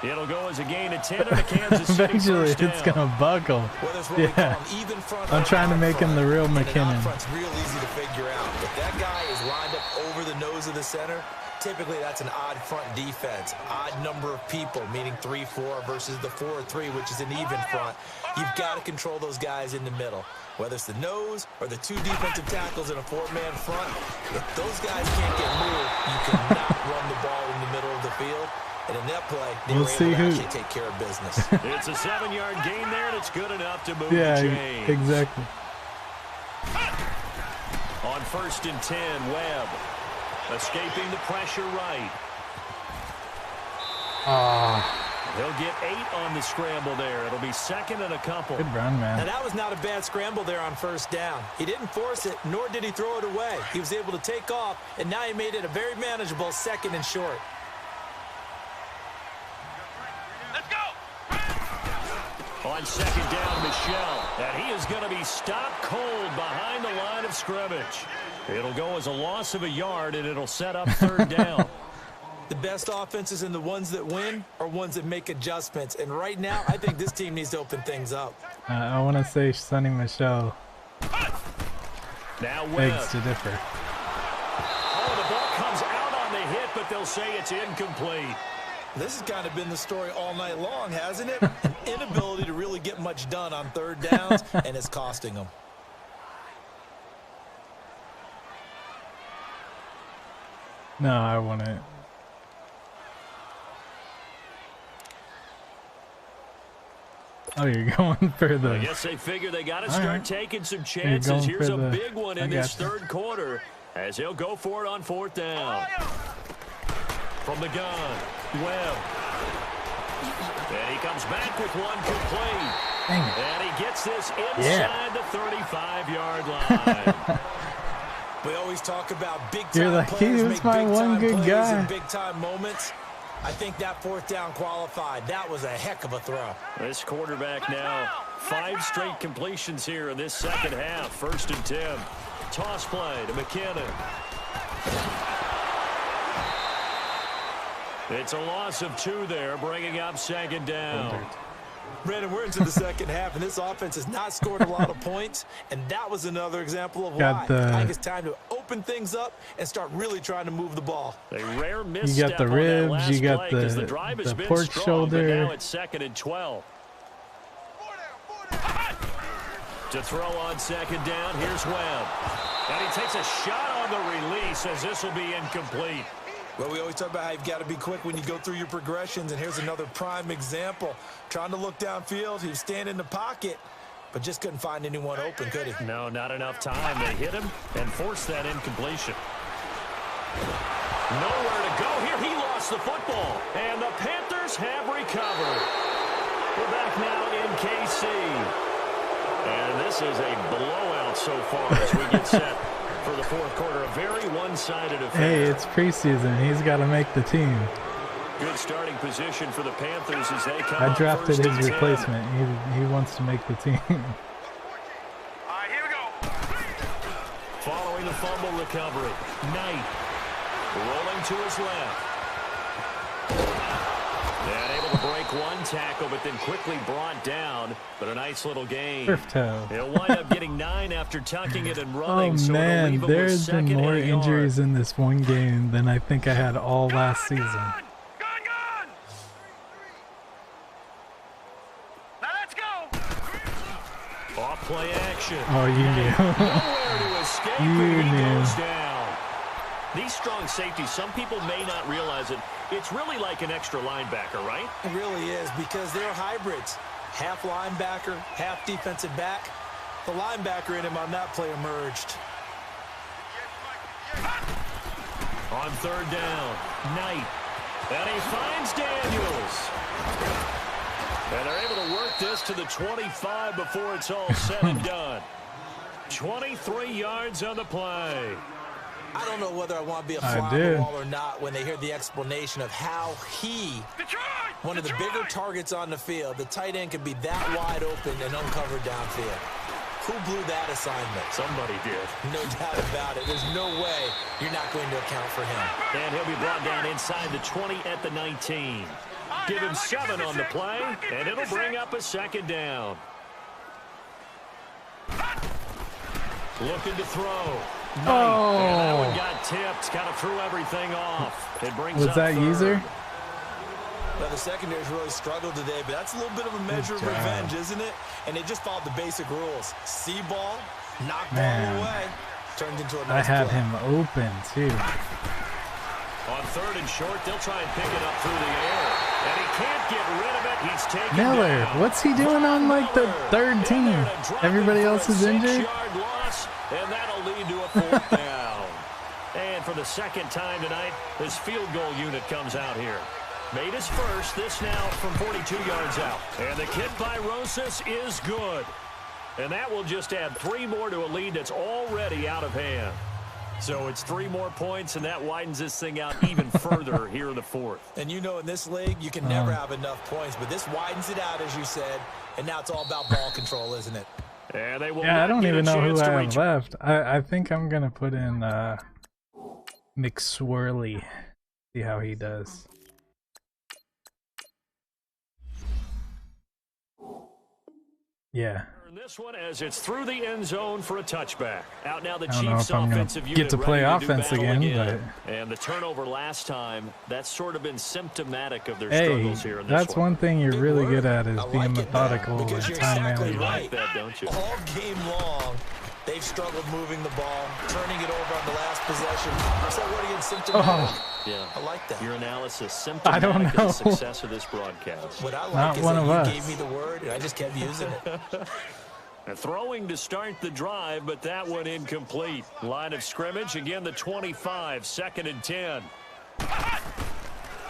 It'll go as a gain of 10 and a Kansas City Eventually, first down. it's gonna buckle. Well, there's what we Yeah. call an even front I'm or trying to odd make him front. the real And an McKinnon. odd front's real easy to figure out. If that guy is lined up over the nose of the center, typically that's an odd front defense. Odd number of people, meaning 3-4 versus the 4-3, which is an even front. You've got to control those guys in the middle. Whether it's the nose or the two defensive tackles in a four-man front, if those guys can't get moved, you cannot run the ball in the middle of the field. And in that play, they We'll were see able to who- actually take care of business. It's a 7-yard gain there, and it's good enough to move Yeah, the chains. exactly. On 1st and 10, Webb escaping the pressure right. He'll get 8 on the scramble there. It'll be 2nd and a couple. Good run, Now, man. that was not a bad scramble there on 1st down. He didn't force it, nor did he throw it away. He was able to take off, and now he made it a very manageable 2nd and short. Let's go. On 2nd down, Michel. And he is going to be stopped cold behind the line of scrimmage. It'll go as a loss of a yard, and it'll set up 3rd down. The best offenses and the ones that win are ones that make adjustments. And right now, I think this team needs to open things up. I want to say Sonny Michel Now Webb. begs to differ. Oh, the ball comes out on the hit, but they'll say it's incomplete. This has kind of been the story all night long, hasn't it? An inability to really get much done on 3rd downs, and it's costing them. No, I want it. Oh, you're going for I the. guess they figure they got to All start right. taking some going chances. Here's for a the- big one I in this got you. 3rd quarter as he'll go for it on 4th down. From the gun, Webb. And he comes back with one complete. Dang it. And he gets this inside Yeah. the 35-yard line. We always talk about big-time You're like, he players was make my one big-time good plays guy. in big-time moments. I think that 4th down qualified. That was a heck of a throw. This quarterback now, 5 straight completions here in this 2nd half. 1st and 10. Toss play to McKinnon. It's a loss of 2 there, bringing up 2nd down. Brandon, we're into the 2nd half, and this offense has not scored a lot of points, and that was another example of why. Got the- I think it's time to open things up and start really trying to move the ball. A rare You misstep got the on that ribs, last you got play 'cause the the drive has been pork strong, but shoulder. now it's 2nd and 12. To throw on 2nd down, here's Webb. And he takes a shot on the release as this will be incomplete. Well, we always talk about how you've got to be quick when you go through your progressions, and here's another prime example. Trying to look downfield, he was standing in the pocket, but just couldn't find anyone open, could he? No, not enough time. They hit him and forced that incompletion. Nowhere to go here. He lost the football, and the Panthers have recovered. We're back now in KC. And this is a blowout so far as we get set for the 4th quarter. A very one-sided affair. Hey, it's preseason. He's got to make the team. Good starting position for the Panthers as they come I up drafted 1st and his 10. replacement. He wants to make the team. All right, here we go. Following the fumble recovery, Knight rolling to his left. And able to break one tackle, but then quickly brought down. But a nice little gain. Turf toe. He'll wind up getting 9 after tucking it and running. Oh so it'll man, leave him with there's been 2nd more and a yard. injuries in this one game than I think I had all last season. Gun! Now let's go. Off play action. Oh, you knew. Nowhere to escape, You and he knew. goes down. These strong safeties, some people may not realize it. It's really like an extra linebacker, right? It really is, because they're hybrids. Half linebacker, half defensive back. The linebacker in him on that play emerged. On 3rd down, Knight. And he finds Daniels. And they're able to work this to the 25 before it's all said and done. 23 yards on the play. I don't know whether I want to be a fly on the wall or not when they hear the explanation of how he, one of the bigger targets on the field, the tight end could be that wide open and uncovered downfield. Who blew that assignment? Somebody did. No doubt about it. There's no way you're not going to account for him. And he'll be brought down inside the 20 at the 19. Give him 7 on the play, and it'll bring up a second down. Looking to throw. Oh, and that one got tipped. Kind of threw everything off. It brings was up that third. user? Now, the secondary's really struggled today, but that's a little bit of a measure of revenge, isn't it? And they just followed the basic rules. See ball, knock ball away, turned into a nice I had play. him open, too. On 3rd and short, they'll try and pick it up through the air. And he can't get rid of it. He's taken Miller, down. what's he doing on, like, the third team? Everybody else is injured? 6-yard loss, and that'll lead to a 4th down. And for the second time tonight, this field goal unit comes out here. Made his first, this now from 42 yards out. And the kick by Rosas is good. And that will just add 3 more to a lead that's already out of hand. So it's 3 more points, and that widens this thing out even further here in the 4th. And you know in this league, you can never have enough points, but this widens it out, as you said, and now it's all about ball control, isn't it? And they will Yeah, I not don't get a even know who chance to I reach. have left. I think I'm going to put in McSwirly. See how he does. Yeah. This one as it's through the end zone for a touchback. Out now the I don't know Chiefs if I'm offensive gonna unit get to play ready to do offense battle again, And the turnover last time, that's sort of been symptomatic of their Hey, struggles here in this that's one thing you're really good at is I being like it, methodical man, and because you're time exactly management. right. like that, don't you? All game long, they've struggled moving the ball, turning it over on the last possession. Is that word against symptomatic? Oh, Yeah. I like that. Your analysis I symptomatic don't of the know. success of this broadcast. What I like Not is one that of you us. gave me the word, and I just kept using it. And throwing to start the drive, but that one incomplete. Line of scrimmage, again the 25, 2nd and 10.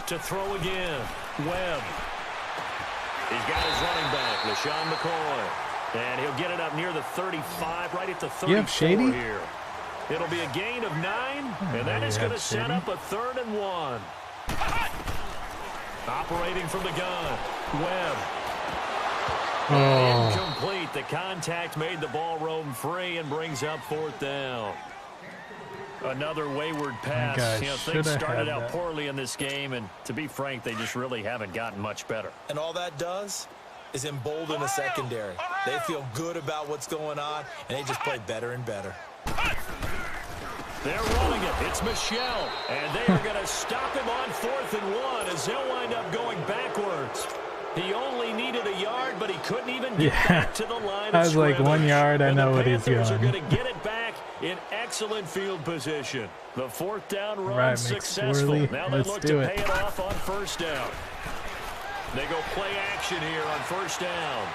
To throw again, Webb. He's got his running back, LaShawn McCoy. And he'll get it up near the 35, right at the 34 You have Shady? here. It'll be a gain of 9, and that you is going to have set Shady. up a 3rd and 1. Operating from the gun, Webb. Oh. Incomplete. The contact made the ball roam free and brings up 4th down. Another wayward pass. gosh, Things shoulda started had out that. poorly in this game, and to be frank, they just really haven't gotten much better. And all that does is embolden the secondary. They feel good about what's going on, and they just play better and better. They're running it. It's Michelle, and they are going to stop him on 4th and 1 as they'll wind up going backwards. He only needed a yard, but he couldn't even get back to the line I of was like, 1 scrimmage. yard, I And know the what he's Panthers are going. going to get it back in excellent field position. The 4th down run Right, successful. McSwirly, Now they let's look do to it. pay it off on 1st down. They go play action here on 1st down.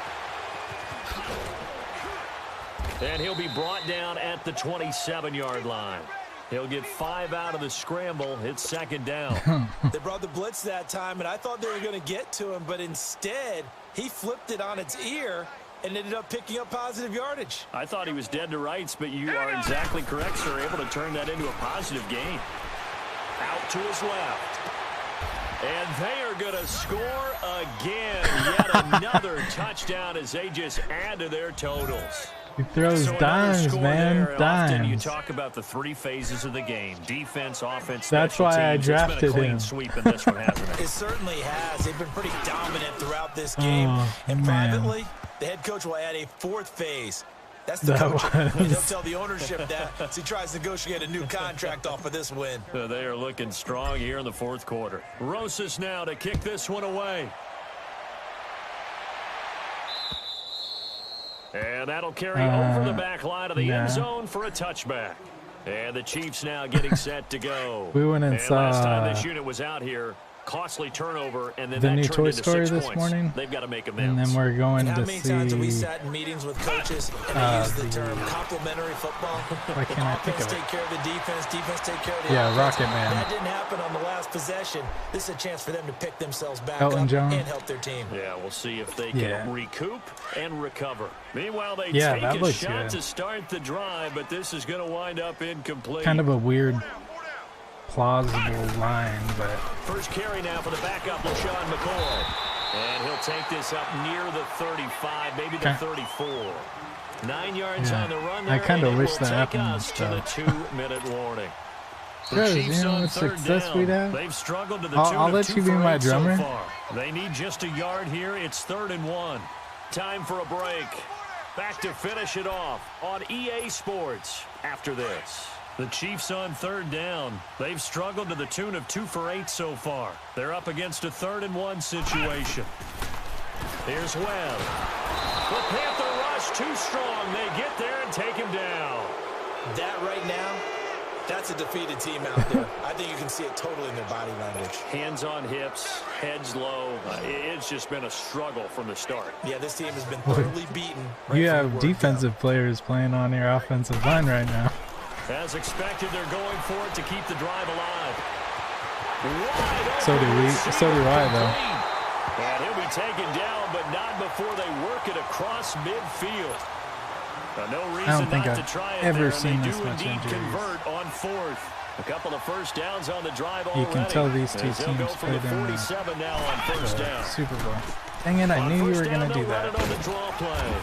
And he'll be brought down at the 27-yard line. He'll get 5 out of the scramble. It's 2nd down. They brought the blitz that time, and I thought they were going to get to him, but instead, he flipped it on its ear and ended up picking up positive yardage. I thought he was dead to rights, but you are exactly correct, sir. Able to turn that into a positive gain. Out to his left. And they are going to score again. Yet another touchdown as they just add to their totals. He throws So another dimes, score man. there. Often you Dimes. talk about the 3 phases of the game. Defense, offense, That's special why I teams. It's been a drafted clean him. sweep in this one, hasn't it? It certainly has. They've been pretty dominant throughout this game. Oh, And man. privately, the head coach will add a 4th phase. That's the That coach. And he'll was- tell the ownership that as he tries to negotiate a new contract off of this win. They are looking strong here in the 4th quarter. Rosas now to kick this one away. And that'll carry over the back line of the end zone for a touchback. And the Chiefs now getting set to go. We went and last time saw this unit was out here, Costly turnover, and then the that new turned Toy into Story 6 this points. morning. They've got to make And amends. then we're going How to many times have we see. sat in meetings with coaches and they use the term complementary football? Why can't I think Offense of it? take care of the defense take care of the Yeah, offense. Rocket Man. That didn't happen on the last possession. This is a chance for them to pick themselves back Elton up John. and help their team. Yeah, we'll see if they can Yeah. recoup and recover. Meanwhile, they Yeah, take that a looks shot good. to start the drive, but this is going to wind up incomplete. Kind of a weird, plausible line, but First carry now for the backup, LaShawn McCoy. And he'll take this up near the 35, maybe the Okay. 34. 9 yards Yeah. on the run I there, kinda and it wish will that take happened us to the stuff. 2-minute warning. The Guys, Chiefs you know on how much third success down. we'd have? They've struggled to the I'll tune let of you 2 be for my 8 so drummer. far. They need just a yard here. It's 3rd and 1. Time for a break. Back to finish it off on EA Sports after this. The Chiefs on 3rd down. They've struggled to the tune of 2 for 8 so far. They're up against a 3rd and 1 situation. Here's Webb. The Panther rush too strong. They get there and take him down. That right now, that's a defeated team out there. I think you can see it totally in their body language. Hands on hips, heads low. It's just been a struggle from the start. Yeah, this team has been thoroughly beaten. right you from have the word defensive players playing on your offensive line right now. As expected, they're going for it to keep the drive alive. Wide So do open we. receiver So do I, though. complete. And he'll be taken down, but not before they work it across midfield. No reason think not I've to try it ever there, seen and they this do much indeed injuries. convert on 4th. A couple of first downs on the drive already. You can tell these two As they'll go teams from the played in the 47 now on first down. Super Bowl. Dang it! I On knew you first were gonna down, do they'll run that. it on the draw play.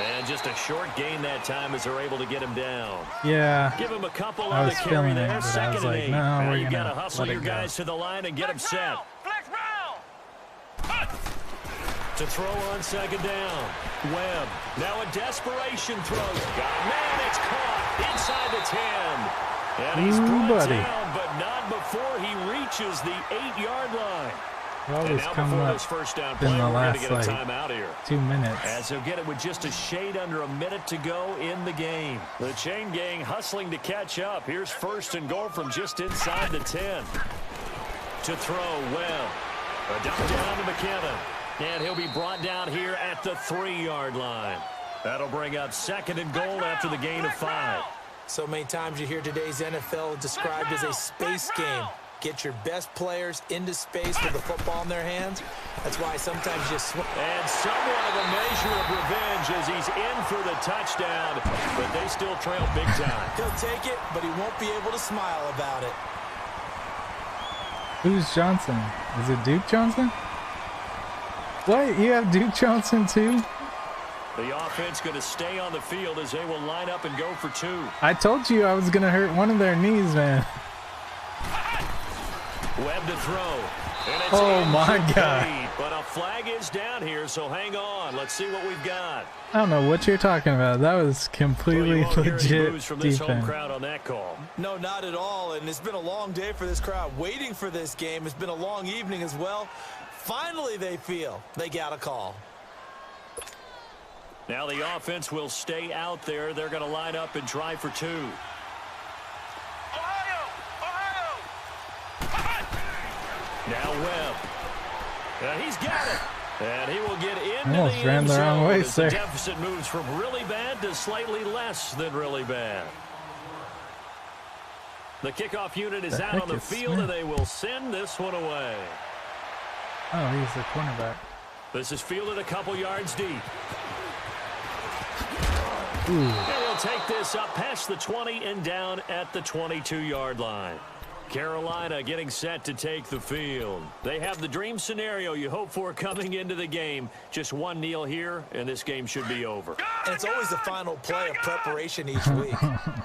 And just a short gain that time as they're able to get him down. Yeah. Give him a couple I on was the carry feeling it, there. but I was 2nd and like, 8. no, Now we're you gonna got to hustle let it your go. guys to the line and get them set. Flex round. To throw on 2nd down. Webb. Now a desperation throw. Got a man. It's caught inside the 10. And he's Ooh, brought buddy. down, but not before he reaches the 8-yard line. It And always now come before up this first down in play, the we're going to last get a like timeout here. 2 minutes. As he'll get it with just a shade under a minute to go in the game. The chain gang hustling to catch up. Here's 1st and goal from just inside the 10. To throw, Webb. A dump down to McKinnon. And he'll be brought down here at the 3-yard line. That'll bring up 2nd and goal after the gain of 5. So many times you hear today's NFL described as a space game. Get your best players into space with the football in their hands. That's why sometimes you swing. And somewhat of a measure of revenge as he's in for the touchdown. But they still trail big time. He'll take it, but he won't be able to smile about it. Who's Johnson? Is it Duke Johnson? What? You have Duke Johnson too? The offense going to stay on the field as they will line up and go for 2. I told you I was gonna hurt one of their knees, man. Webb to throw. And it's Oh, my incomplete. God. But a flag is down here, so hang on. Let's see what we've got. I don't know what you're talking about. That was completely Well, you won't hear any legit boos from this home defense. crowd on that call. No, not at all. And it's been a long day for this crowd. Waiting for this game. It's been a long evening as well. Finally, they feel they got a call. Now the offense will stay out there. They're going to line up and try for 2. Now Webb. And he's got it. And he will get into Almost the ran end the wrong zone way, as sir. the deficit moves from really bad to slightly less than really bad. The kickoff unit is The out heck on the is field, Smith? and they will send this one away. Oh, he's the cornerback. This is fielded a couple yards deep. Ooh. And we'll take this up past the 20 and down at the 22-yard line. Carolina getting set to take the field. They have the dream scenario you hope for coming into the game. Just one kneel here, and this game should be over. And it's always the final play of preparation each week.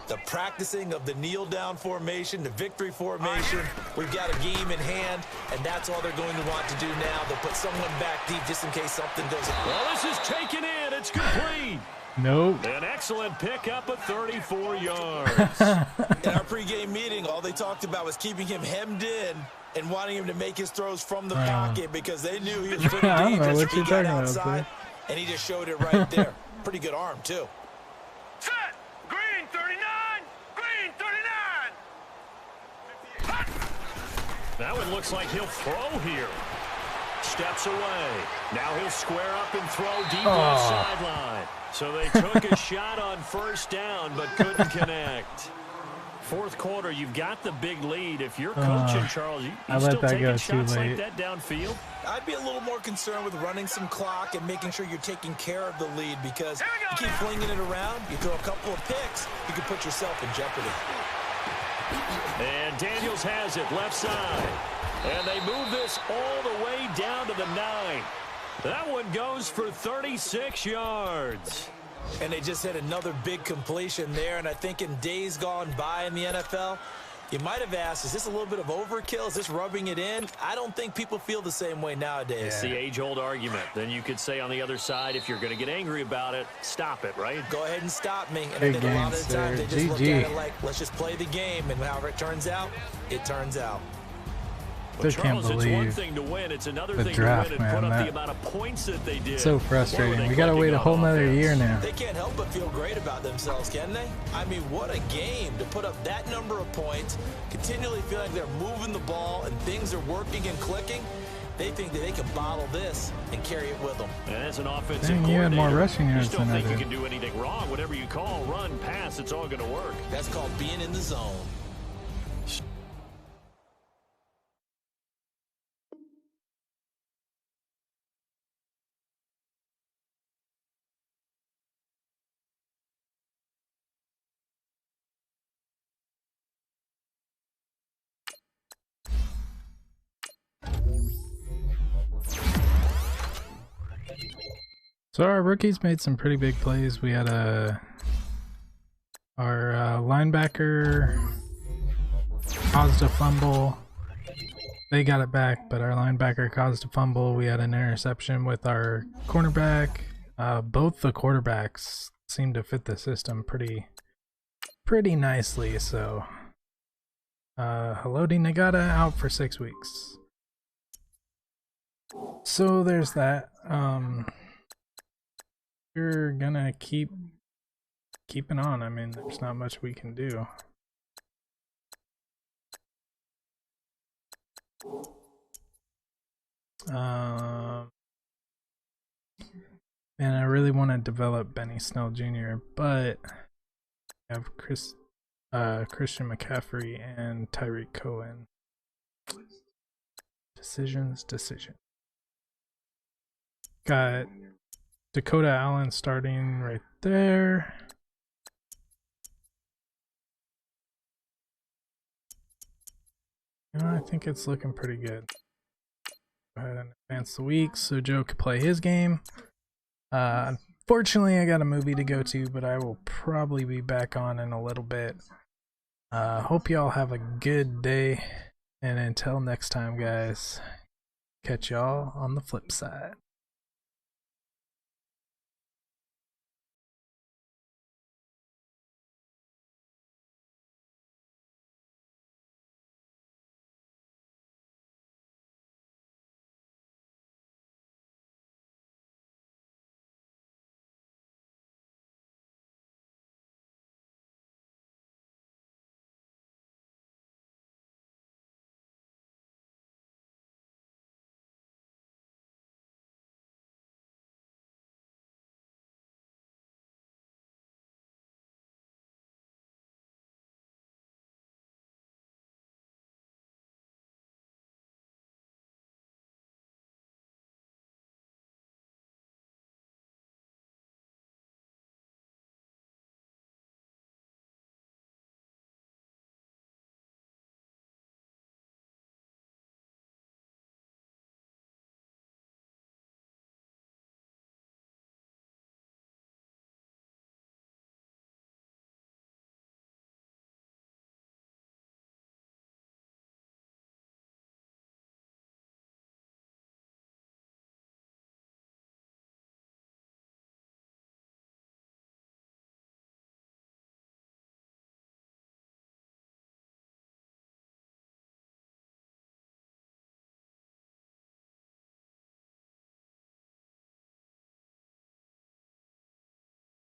The practicing of the kneel-down formation, the victory formation. We've got a game in hand, and that's all they're going to want to do now. They'll put someone back deep just in case something doesn't. Well, this is taken in. It's complete. Nope. An excellent pickup of 34 yards. In our pregame meeting, all they talked about was keeping him hemmed in and wanting him to make his throws from the pocket because they knew he was pretty I don't know dangerous what if he you're got talking about, outside, and he just showed it right there. Pretty good arm, too. Set. Green 39. Green 39. That one looks like he'll throw here. Steps away. Now he'll square up and throw deep left sideline. So they took a shot on first down, but couldn't connect. Fourth quarter, you've got the big lead. If you're coaching, Charles, you still taking shots like that downfield? I'd be a little more concerned with running some clock and making sure you're taking care of the lead, because you keep flinging it around, you throw a couple of picks, you could put yourself in jeopardy. And Daniels has it left side. And they move this all the way down to the 9. That one goes for 36 yards. And they just had another big completion there. And I think in days gone by in the NFL, you might have asked, is this a little bit of overkill? Is this rubbing it in? I don't think people feel the same way nowadays. It's the age-old argument. Then you could say on the other side, if you're going to get angry about it, stop it, right? Go ahead and stop me. And Big I think a lot of the time sir. they just look at GG. it like, let's just play the game. And however it turns out, it turns out. Well, Still can't Charles, it's one believe thing to win. It's another the thing draft, to win and put man. up the amount of points that they did. So frustrating. We gotta wait a whole nother year now. They can't help but feel great about themselves, can they? I mean, what a game to put up that number of points, continually feel like they're moving the ball and things are working and clicking. They think that they can bottle this and carry it with them. And as an offensive Dang, you had more coordinator, rushing you yards just than don't I think you did. can do anything wrong. Whatever you call, run, pass, it's all going to work. That's called being in the zone. So our rookies made some pretty big plays. We had our linebacker caused a fumble. They got it back, but our linebacker caused a fumble. We had an interception with our cornerback. Both the quarterbacks seemed to fit the system pretty nicely. So Haloti Ngata out for 6 weeks. So there's that. We're gonna keeping on. I mean, there's not much we can do. And I really want to develop Benny Snell Jr., but I have Christian McCaffrey and Tyreek Cohen. Decisions. Got Dakota Allen starting right there. I think it's looking pretty good. Go ahead and advance the week so Joe can play his game. Unfortunately, I got a movie to go to, but I will probably be back on in a little bit. Hope y'all have a good day. And until next time, guys, catch y'all on the flip side.